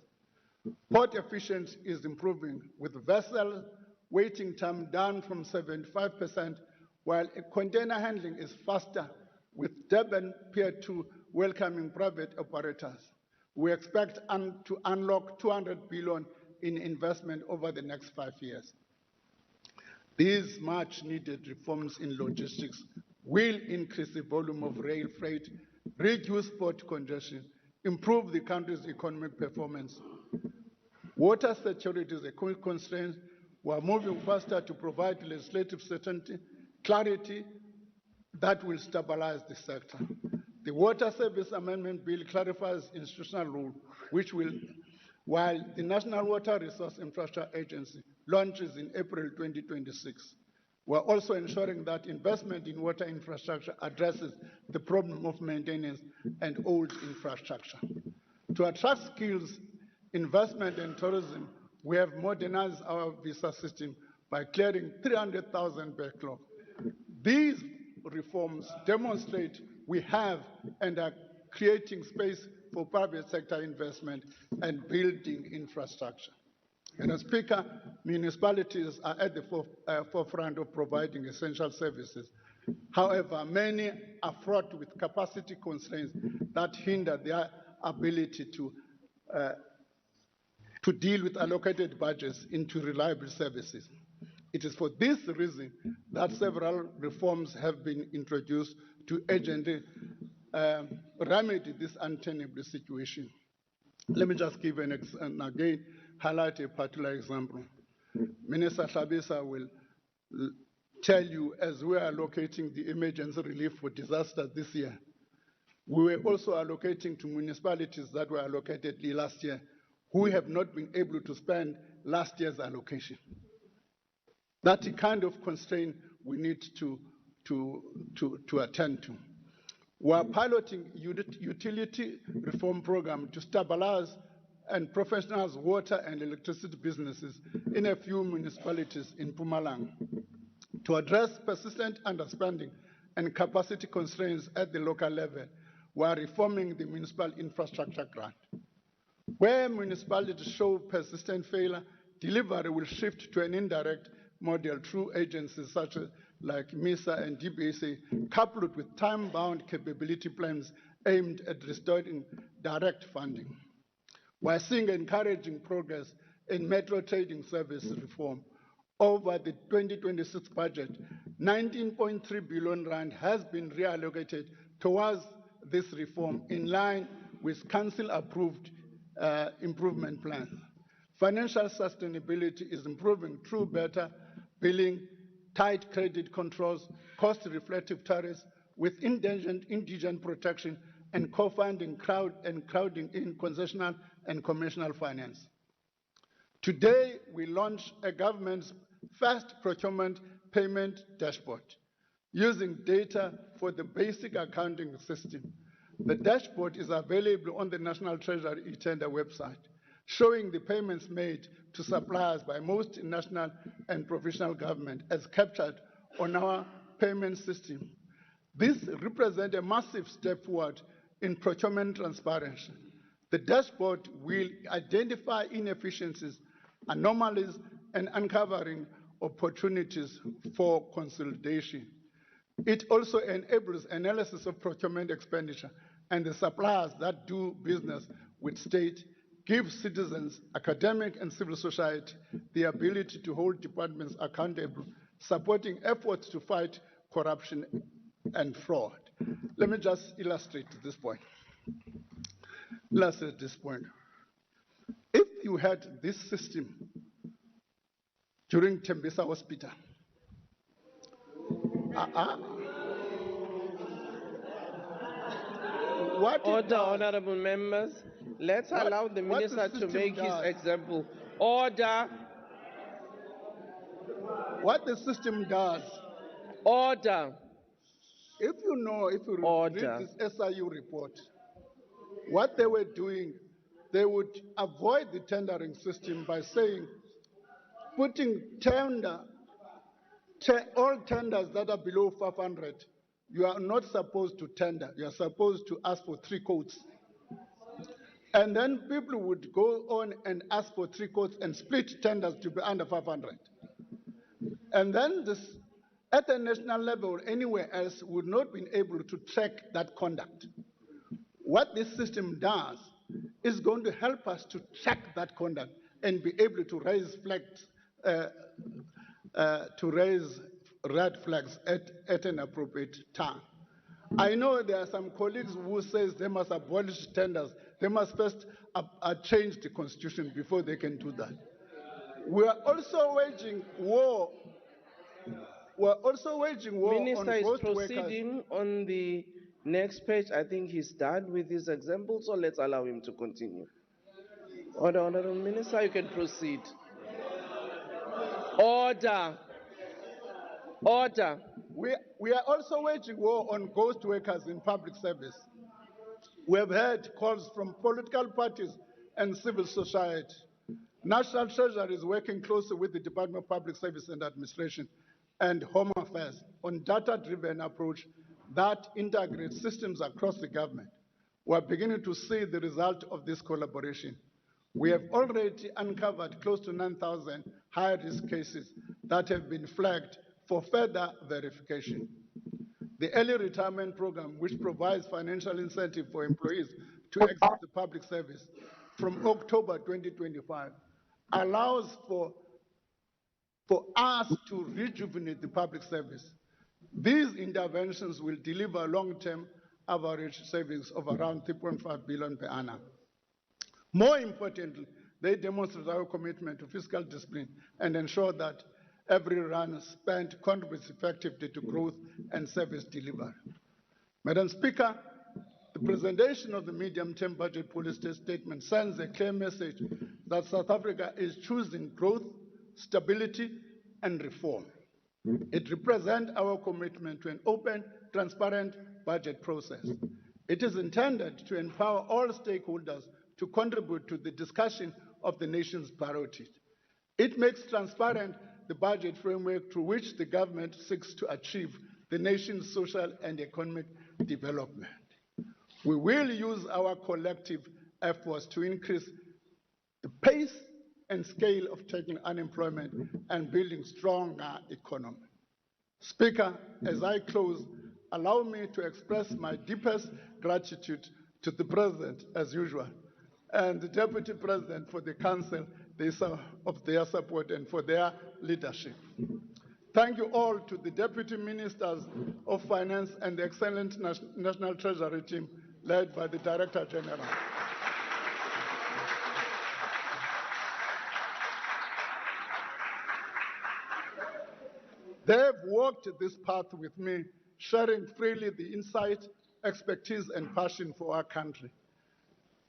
Port efficiency is improving, with vessel waiting time down from 75%, while container handling is faster, with Durban Pier 2 welcoming private operators. We expect to unlock 200 billion in investment over the next 5 years. These much-needed reforms in logistics will increase the volume of rail freight, reduce port congestion, improve the country's economic performance. Water security is a key constraint. We are moving faster to provide legislative certainty, clarity that will stabilize the sector. The Water Service Amendment Bill clarifies institutional rule, while the National Water Resource Infrastructure Agency launches in April 2026. We're also ensuring that investment in water infrastructure addresses the problem of maintenance and old infrastructure. To attract skills, investment, and tourism, we have modernized our visa system by clearing 300,000 backlog. These reforms demonstrate we have and are creating space for private sector investment and building infrastructure. And as Speaker, municipalities are at the forefront of providing essential services. However, many are fraught with capacity constraints that hinder their ability to deal with allocated budgets into reliable services. It is for this reason that several reforms have been introduced to urgently remedy this untenable situation. Let me just give and again highlight a particular example. Minister Hlabisa will tell you, as we are allocating the emergency relief for disaster this year, we were also allocating to municipalities that were allocated last year who have not been able to spend last year's allocation. That's the kind of constraint we need to attend to. We're piloting utility reform program to stabilize and professionalize water and electricity businesses in a few municipalities in Mpumalanga. To address persistent underspending and capacity constraints at the local level, we are reforming the municipal infrastructure grant. Where municipalities show persistent failure, delivery will shift to an indirect model through agencies such as like MISA and DBSA, coupled with time-bound capability plans aimed at restoring direct funding. We're seeing encouraging progress in metro trading service reform. Over the 2026 budget, 19.3 billion rand has been reallocated towards this reform in line with council-approved improvement plans. Financial sustainability is improving through better billing, tight credit controls, cost-reflective tariffs with indigent protection, and co-funding crowding in concessional and commercial finance. Today, we launch a government's first procurement payment dashboard using data for the basic accounting system. The dashboard is available on the National Treasury e-tender website, showing the payments made to suppliers by most national and provincial government as captured on our payment system. This represents a massive step forward in procurement transparency. The dashboard will identify inefficiencies, anomalies, and uncovering opportunities for consolidation. It also enables analysis of procurement expenditure and the suppliers that do business with state, gives citizens, academic and civil society the ability to hold departments accountable, supporting efforts to fight corruption and fraud. Let me just illustrate this point. If you had this system during Tembisa Hospital, Order, honorable members. Let's allow the minister to make his example. Order. What the system does. Order. If you read this SIU report, what they were doing, they would avoid the tendering system by saying, putting all tenders that are below 500, you are not supposed to tender. You are supposed to ask for 3 quotes. And then people would go on and ask for 3 quotes and split tenders to be under 500. And then this, at the national level or anywhere else, would not be able to track that conduct. What this system does is going to help us to track that conduct and be able to raise flags, red flags at an appropriate time. I know there are some colleagues who say they must abolish tenders. They must first change the constitution before they can do that. We are also waging war. We're also waging war Minister on is proceeding on the next page. I think he's done with his example, so let's allow him to continue. Order, honorable minister, you can proceed. Order. Order. We are also waging war on ghost workers in public service. We have heard calls from political parties and civil society. National Treasury is working closely with the Department of Public Service and Administration and Home Affairs on data-driven approach that integrates systems across the government. We are beginning to see the result of this collaboration. We have already uncovered close to 9,000 high-risk cases that have been flagged for further verification. The early retirement program, which provides financial incentive for employees to exit the public service from October 2025, allows for us to rejuvenate the public service. These interventions will deliver long-term average savings of around 3.5 billion per annum. More importantly, they demonstrate our commitment to fiscal discipline and ensure that every rand spent contributes effectively to growth and service delivery. Madam Speaker, the presentation of the medium-term budget policy statement sends a clear message that South Africa is choosing growth, stability, and reform. It represents our commitment to an open, transparent budget process. It is intended to empower all stakeholders to contribute to the discussion of the nation's priorities. It makes transparent the budget framework through which the government seeks to achieve the nation's social and economic development. We will use our collective efforts to increase the pace and scale of tackling unemployment and building stronger economy. Speaker, as I close, allow me to express my deepest gratitude to the President, as usual, and the Deputy President for the Council of their support and for their leadership. Thank you all to the Deputy Ministers of Finance and the excellent National Treasury team led by the Director General. They have walked this path with me, sharing freely the insight, expertise, and passion for our country.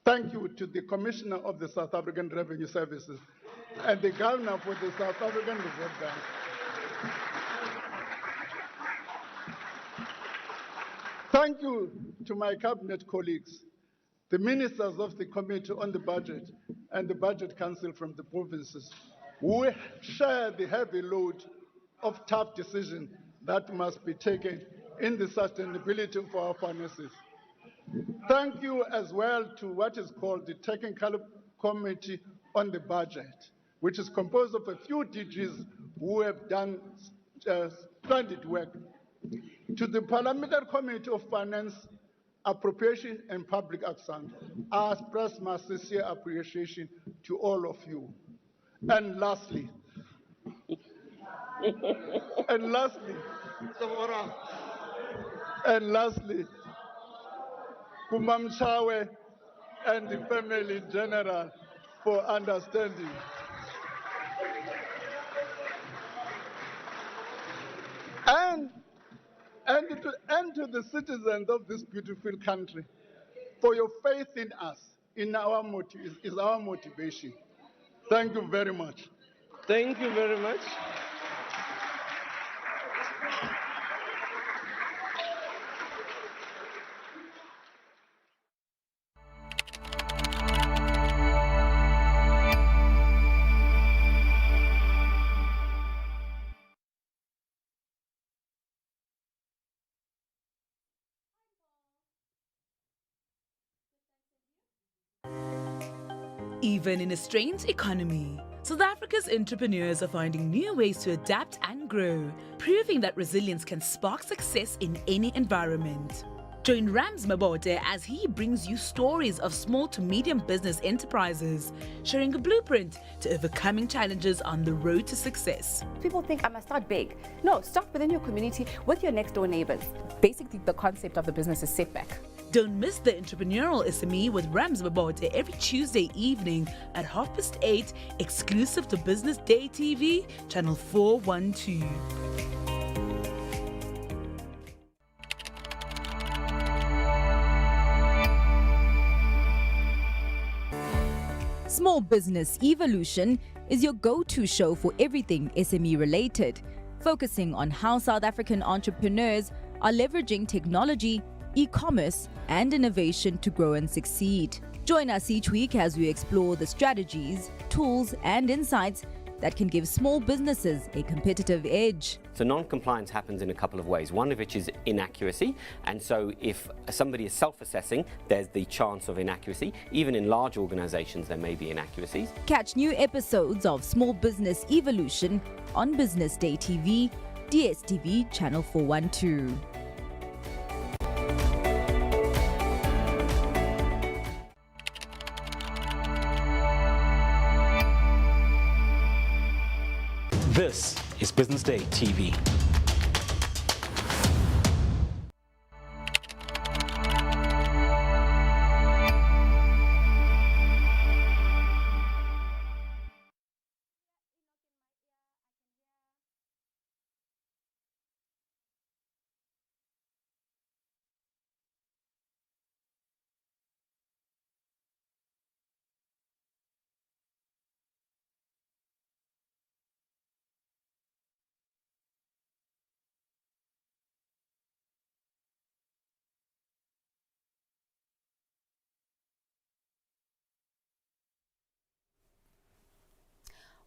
Thank you to the Commissioner of the South African Revenue Services and the Governor for the South African Reserve Bank. Thank you to my Cabinet colleagues, the ministers of the Committee on the Budget and the Budget Council from the provinces, who share the heavy load of tough decisions that must be taken in the sustainability of our finances. Thank you as well to what is called the Technical Committee on the Budget, which is composed of a few DGs who have done splendid work. To the Parliamentary Committee of Finance, Appropriation and Public Action, I express my sincere appreciation to all of you. And lastly, Kumamchawe and the family in general for understanding. And to the citizens of this beautiful country, for your faith in us, is our motivation. Thank you very much. Thank you very much. Even in a strained economy, South Africa's entrepreneurs are finding new ways to adapt and grow, proving that resilience can spark success in any environment. Join Rams Mabote as he brings you stories of small to medium business enterprises, sharing a blueprint to overcoming challenges on the road to success. People think I must start big. No, start within your community with your next door neighbors. Basically, the concept of the business is setback. Don't miss the Entrepreneurial SME with Rams Mabote every Tuesday evening at 8:30, exclusive to Business Day TV, channel 412. Small Business Evolution is your go-to show for everything SME related, focusing on how South African entrepreneurs are leveraging technology, e-commerce, and innovation to grow and succeed. Join us each week as we explore the strategies, tools, and insights that can give small businesses a competitive edge. So non-compliance happens in a couple of ways, one of which is inaccuracy, and so if somebody is self-assessing, there's the chance of inaccuracy. Even in large organizations there may be inaccuracies. Catch new episodes of Small Business Evolution on Business Day TV, DSTV channel 412. This is Business Day TV.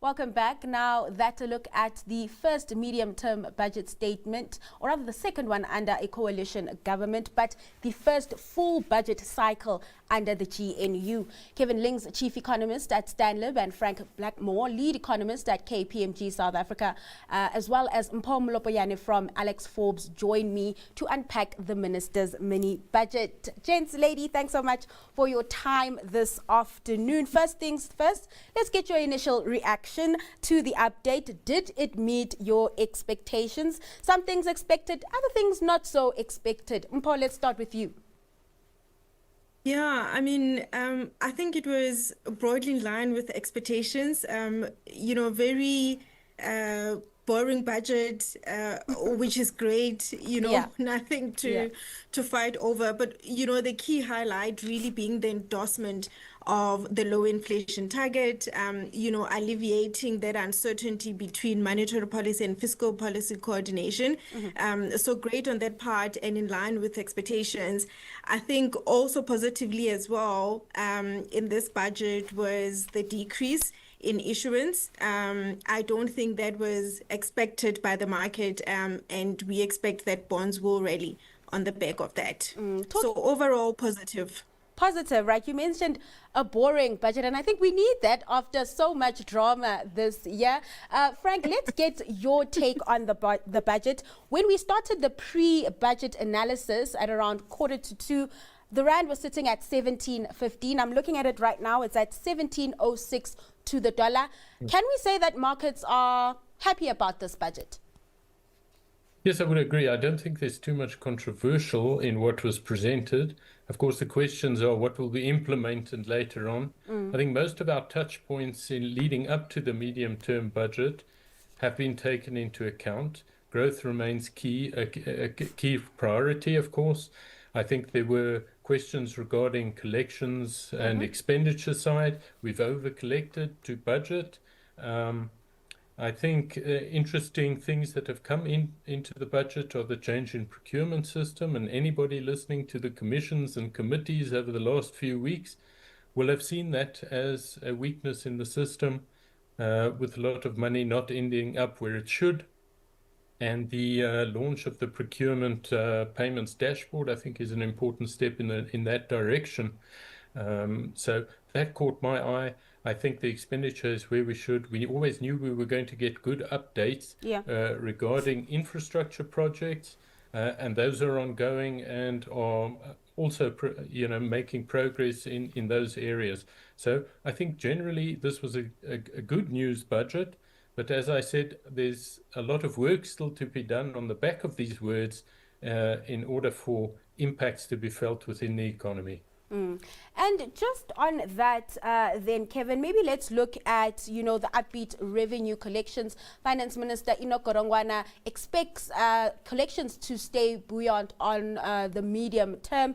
Welcome back. Now that's a look at the first medium-term budget statement, or rather the second one under a coalition government, but the first full budget cycle under the GNU. Kevin Lings, chief economist at Stanlib, and Frank Blackmore, lead economist at KPMG South Africa, as well as Mpho Mlopoyane from Alex Forbes, join me to unpack the minister's mini budget. Gents, lady, thanks so much for your time this afternoon. First things first, let's get your initial reaction to the update. Did it meet your expectations? Some things expected, other things not so expected. Mpho, let's start with you. Yeah, I mean, I think it was broadly in line with expectations. Very boring budget, which is great, nothing to fight over. But, the key highlight really being the endorsement of the low inflation target, alleviating that uncertainty between monetary policy and fiscal policy coordination. So great on that part and in line with expectations. I think also positively as well in this budget was the decrease in issuance. I don't think that was expected by the market, and we expect that bonds will rally on the back of that. So overall positive. Positive, right? You mentioned a boring budget, and I think we need that after so much drama this year. Frank, let's get your take on the budget. When we started the pre-budget analysis at around 1:45, the rand was sitting at 17.15. I'm looking at it right now. It's at 17.06 to the dollar. Can we say that markets are happy about this budget? Yes, I would agree. I don't think there's too much controversial in what was presented. Of course, the questions are what will be implemented later on. I think most of our touch points in leading up to the medium-term budget have been taken into account. Growth remains key, a key priority, of course. I think there were questions regarding collections and expenditure side. We've over-collected to budget. I think interesting things that have come into the budget are the change in procurement system, and anybody listening to the commissions and committees over the last few weeks will have seen that as a weakness in the system, with a lot of money not ending up where it should. And the launch of the procurement payments dashboard, I think, is an important step in that direction. So that caught my eye. I think the expenditure is where we should. We always knew we were going to get good updates regarding infrastructure projects, and those are ongoing and are also making progress in those areas. So I think generally this was a good news budget. But as I said, there's a lot of work still to be done on the back of these words in order for impacts to be felt within the economy. And just on that, then, Kevin, maybe let's look at, the upbeat revenue collections. Finance Minister Enoch Godongwana expects collections to stay buoyant on the medium term.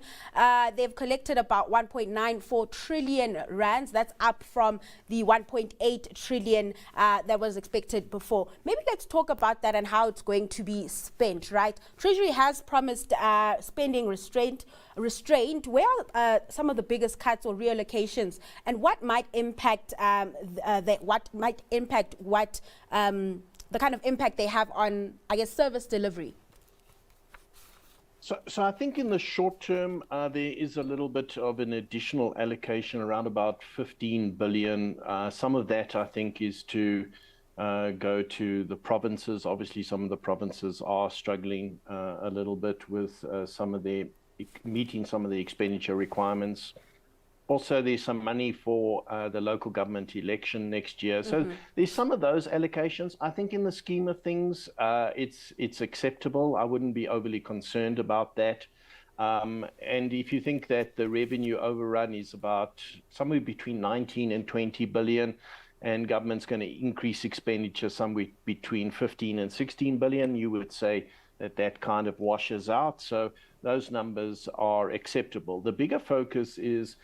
They've collected about 1.94 trillion rands. That's up from the 1.8 trillion that was expected before. Maybe let's talk about that and how it's going to be spent, right? Treasury has promised spending restraint. Where are some of the biggest cuts or reallocations, and what might impact the kind of impact they have on, I guess, service delivery? So I think in the short term, there is a little bit of an additional allocation, around about 15 billion. Some of that, I think, is to go to the provinces. Obviously, some of the provinces are struggling a little bit with meeting some of the expenditure requirements. Also, there's some money for the local government election next year. So there's some of those allocations. I think in the scheme of things, it's acceptable. I wouldn't be overly concerned about that. And if you think that the revenue overrun is about somewhere between 19 and 20 billion, and government's going to increase expenditure somewhere between 15 and 16 billion, you would say that kind of washes out. So those numbers are acceptable. The bigger focus is,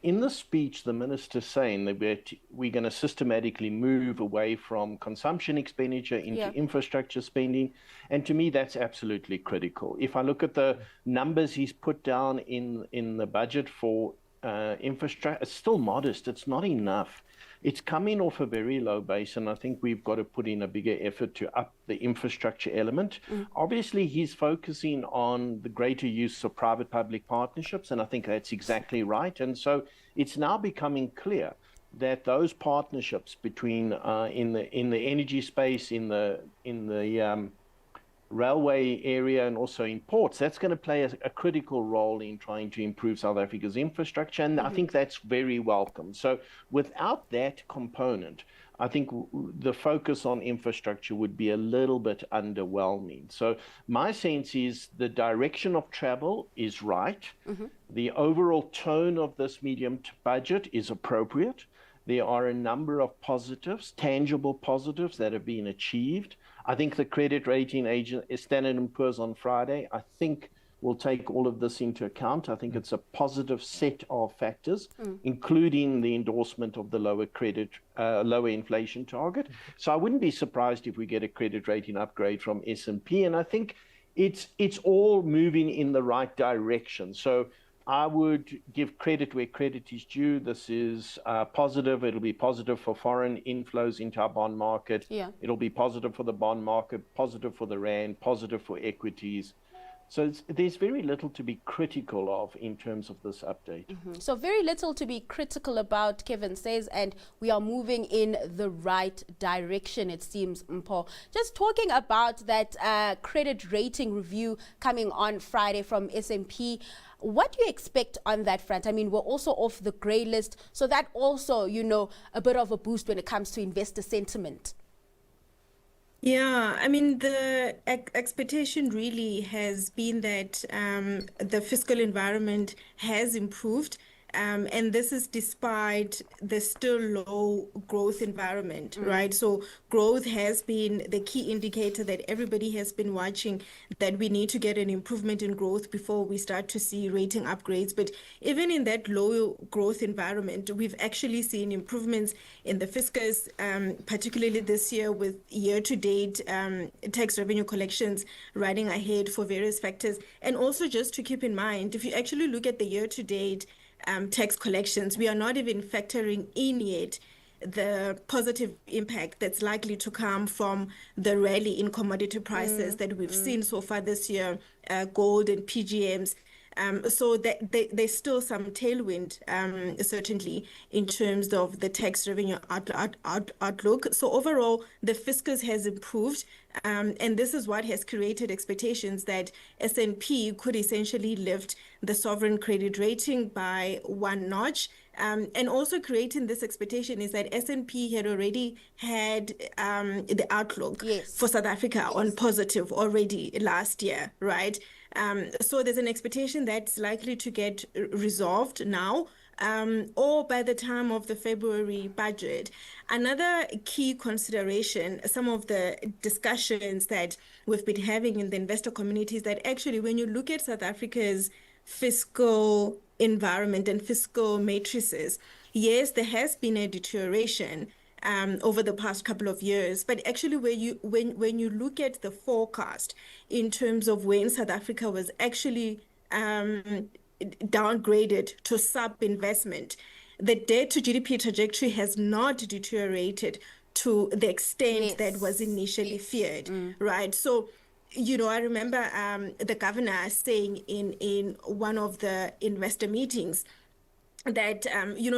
in the speech, the minister's saying that we're going to systematically move away from consumption expenditure into infrastructure spending. And to me, that's absolutely critical. If I look at the numbers he's put down in the budget for infrastructure, it's still modest. It's not enough. It's coming off a very low base, and I think we've got to put in a bigger effort to up the infrastructure element. Obviously, he's focusing on the greater use of private-public partnerships, and I think that's exactly right. And so it's now becoming clear that those partnerships between in the energy space, in the railway area, and also in ports, that's going to play a critical role in trying to improve South Africa's infrastructure, and I think that's very welcome. So without that component, I think the focus on infrastructure would be a little bit underwhelming. So my sense is the direction of travel is right. The overall tone of this medium budget is appropriate. There are a number of positives, tangible positives that have been achieved. I think the credit rating agent, Standard & Poor's on Friday, I think will take all of this into account. I think it's a positive set of factors, including the endorsement of the lower inflation target. So I wouldn't be surprised if we get a credit rating upgrade from S&P, and I think it's all moving in the right direction. So I would give credit where credit is due. This is positive. It'll be positive for foreign inflows into our bond market. It'll be positive for the bond market, positive for the rand, positive for equities. So there's very little to be critical of in terms of this update. So very little to be critical about, Kevin says, and we are moving in the right direction, it seems, Mpho. Just talking about that credit rating review coming on Friday from S&P, what do you expect on that front? I mean, we're also off the grey list, so that also, a bit of a boost when it comes to investor sentiment. Yeah, I mean, the expectation really has been that the fiscal environment has improved. And this is despite the still low growth environment, right? So growth has been the key indicator that everybody has been watching, that we need to get an improvement in growth before we start to see rating upgrades. But even in that low growth environment, we've actually seen improvements in the fiscus, particularly this year with year-to-date tax revenue collections running ahead for various factors. And also just to keep in mind, if you actually look at the year-to-date tax collections, we are not even factoring in yet the positive impact that's likely to come from the rally in commodity prices that we've seen so far this year, gold and PGMs. So there's still some tailwind, certainly, in terms of the tax revenue outlook. So overall, the fiscus has improved, and this is what has created expectations that S&P could essentially lift the sovereign credit rating by one notch. And also creating this expectation is that S&P had already had the outlook for South Africa on positive already last year, right? So there's an expectation that's likely to get resolved now, or by the time of the February budget. Another key consideration, some of the discussions that we've been having in the investor community, is that actually when you look at South Africa's fiscal environment and fiscal matrices, yes, there has been a deterioration over the past couple of years, but actually when you look at the forecast in terms of when South Africa was actually downgraded to sub-investment, the debt to GDP trajectory has not deteriorated to the extent that was initially feared, right? So, I remember the governor saying in one of the investor meetings that,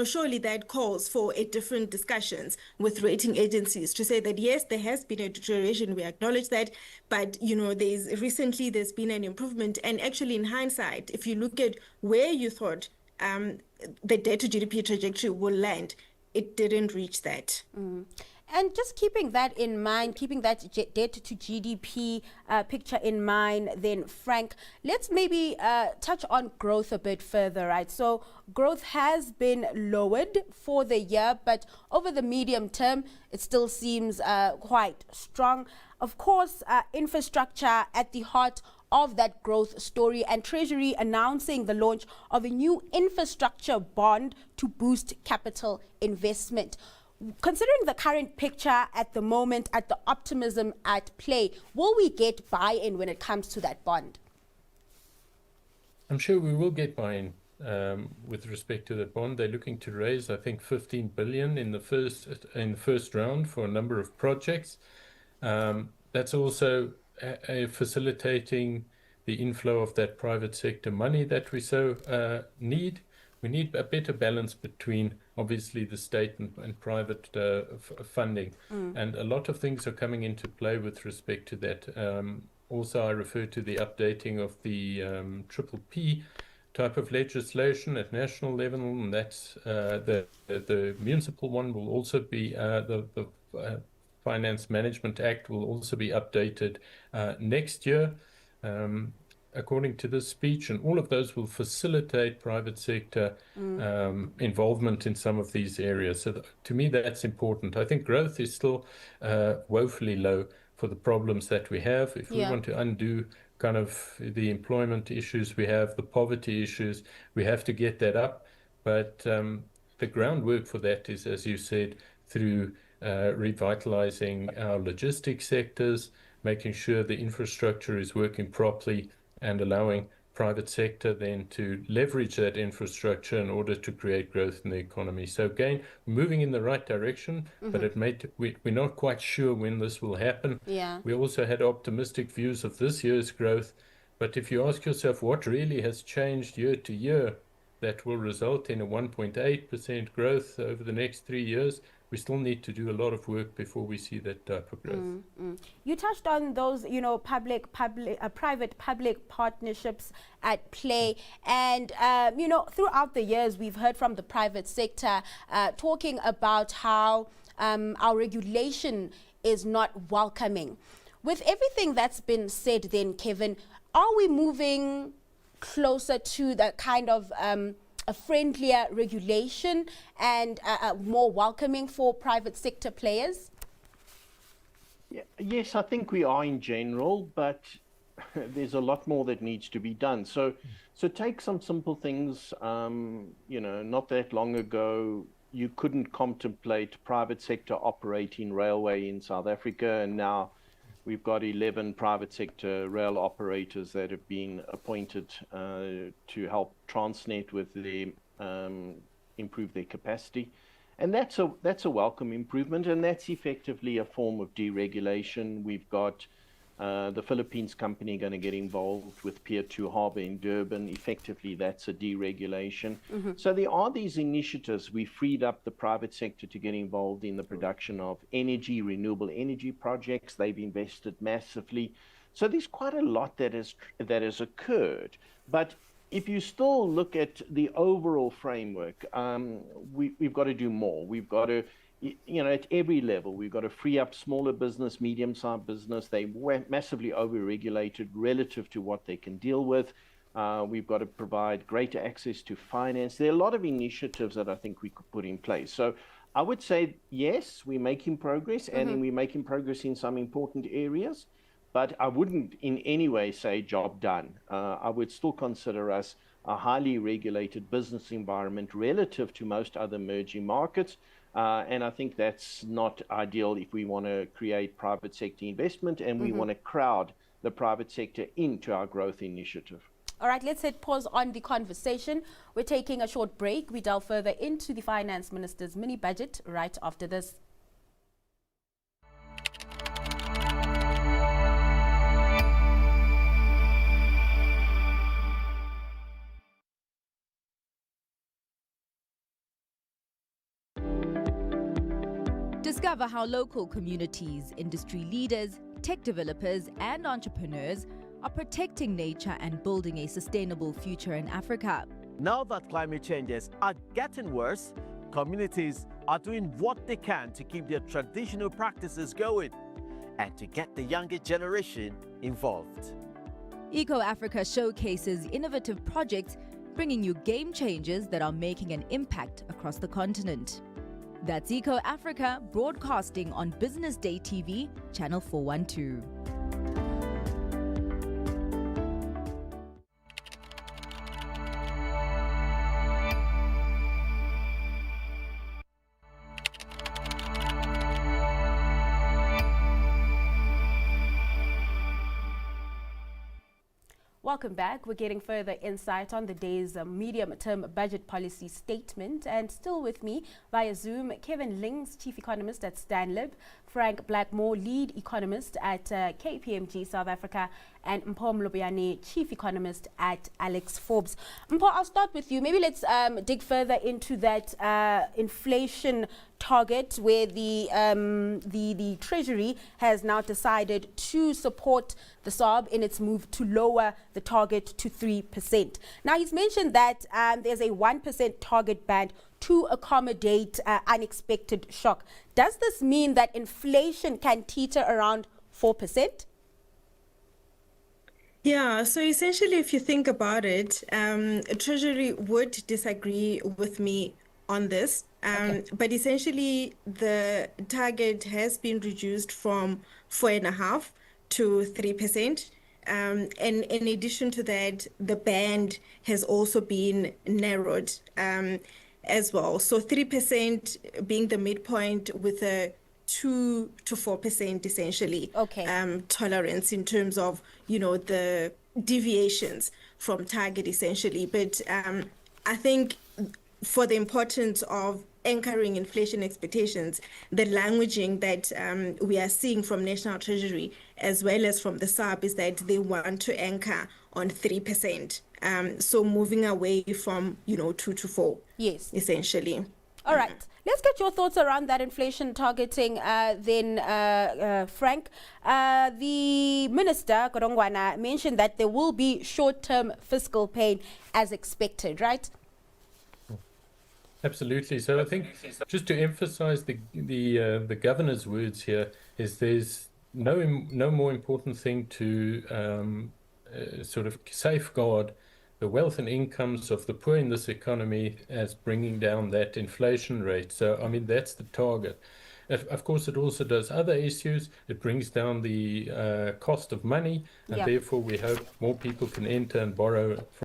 surely that calls for a different discussions with rating agencies to say that, yes, there has been a deterioration, we acknowledge that, but, there's been an improvement. And actually, in hindsight, if you look at where you thought the debt to GDP trajectory will land, it didn't reach that. And just keeping that in mind, keeping that debt to GDP picture in mind, then Frank, let's maybe touch on growth a bit further, right? So growth has been lowered for the year, but over the medium term, it still seems quite strong. Of course, infrastructure at the heart of that growth story, and Treasury announcing the launch of a new infrastructure bond to boost capital investment. Considering the current picture at the moment, at the optimism at play, will we get buy-in when it comes to that bond? I'm sure we will get buy-in with respect to that bond. They're looking to raise, I think, 15 billion in the first round for a number of projects. That's also facilitating the inflow of that private sector money that we so need. We need a better balance between, obviously, the state and private funding. And a lot of things are coming into play with respect to that. Also, I refer to the updating of the Triple P type of legislation at national level, and that's the municipal one will also be, the Finance Management Act will also be updated next year. According to this speech, and all of those will facilitate private sector involvement in some of these areas. So to me, that's important. I think growth is still woefully low for the problems that we have. If we want to undo kind of the employment issues we have, the poverty issues, we have to get that up. But the groundwork for that is, as you said, through revitalizing our logistics sectors, making sure the infrastructure is working properly, and allowing private sector then to leverage that infrastructure in order to create growth in the economy. So again, moving in the right direction, but we're not quite sure when this will happen. We also had optimistic views of this year's growth, but if you ask yourself what really has changed year to year that will result in a 1.8% growth over the next 3 years, we still need to do a lot of work before we see that type of growth. You touched on those, private-public partnerships at play. And, throughout the years, we've heard from the private sector talking about how our regulation is not welcoming. With everything that's been said then, Kevin, are we moving closer to that kind of a friendlier regulation and more welcoming for private sector players? Yes, I think we are in general, but there's a lot more that needs to be done. So take some simple things. Not that long ago, you couldn't contemplate private sector operating railway in South Africa, and now we've got 11 private sector rail operators that have been appointed to help Transnet with the improve their capacity. And that's a welcome improvement, and that's effectively a form of deregulation. We've got the Philippines company going to get involved with Pier 2 Harbour in Durban. Effectively, that's a deregulation. So there are these initiatives. We freed up the private sector to get involved in the production of energy, renewable energy projects. They've invested massively. So there's quite a lot that has occurred. But if you still look at the overall framework, we've got to do more. We've got to at every level. We've got to free up smaller business, medium-sized business. They were massively over-regulated relative to what they can deal with. We've got to provide greater access to finance. There are a lot of initiatives that I think we could put in place. So I would say, yes, we're making progress, and we're making progress in some important areas, but I wouldn't in any way say job done. I would still consider us a highly regulated business environment relative to most other emerging markets. And I think that's not ideal if we want to create private sector investment and we want to crowd the private sector into our growth initiative. All right, let's hit pause on the conversation. We're taking a short break. We delve further into the Finance Minister's mini budget right after this. Discover how local communities, industry leaders, tech developers, and entrepreneurs are protecting nature and building a sustainable future in Africa. Now that climate changes are getting worse, communities are doing what they can to keep their traditional practices going and to get the younger generation involved. Eco Africa showcases innovative projects bringing you game changers that are making an impact across the continent. That's Eco Africa, broadcasting on Business Day TV, channel 412. Welcome back. We're getting further insight on the day's medium-term budget policy statement. And still with me via Zoom, Kevin Lings, Chief Economist at Stanlib, Frank Blackmore, Lead Economist at KPMG South Africa, and Mpho Mlobyane, Chief Economist at Alex Forbes. Mpho, I'll start with you. Maybe let's dig further into that inflation target, where the Treasury has now decided to support the SARB in its move to lower the target to 3%. Now, he's mentioned that there's a 1% target band to accommodate unexpected shock. Does this mean that inflation can teeter around 4%? Yeah, so essentially, if you think about it, Treasury would disagree with me on this. But essentially, the target has been reduced from 4.5% to 3%. And in addition to that, the band has also been narrowed as well. So 3% being the midpoint with a 2 to 4% essentially tolerance in terms of, the deviations from target essentially. But I think for the importance of anchoring inflation expectations, the languaging that we are seeing from National Treasury as well as from the SARB is that they want to anchor on 3%. So moving away from, 2 to 4. Yes. Essentially. All right. Let's get your thoughts around that inflation targeting then, Frank. The Minister, Godongwana, mentioned that there will be short-term fiscal pain as expected, right? Absolutely. So I think just to emphasize the governor's words here is there's no more important thing to sort of safeguard the wealth and incomes of the poor in this economy as bringing down that inflation rate. So, I mean, that's the target. Of course, it also does other issues. It brings down the cost of money, and therefore we hope more people can enter and borrow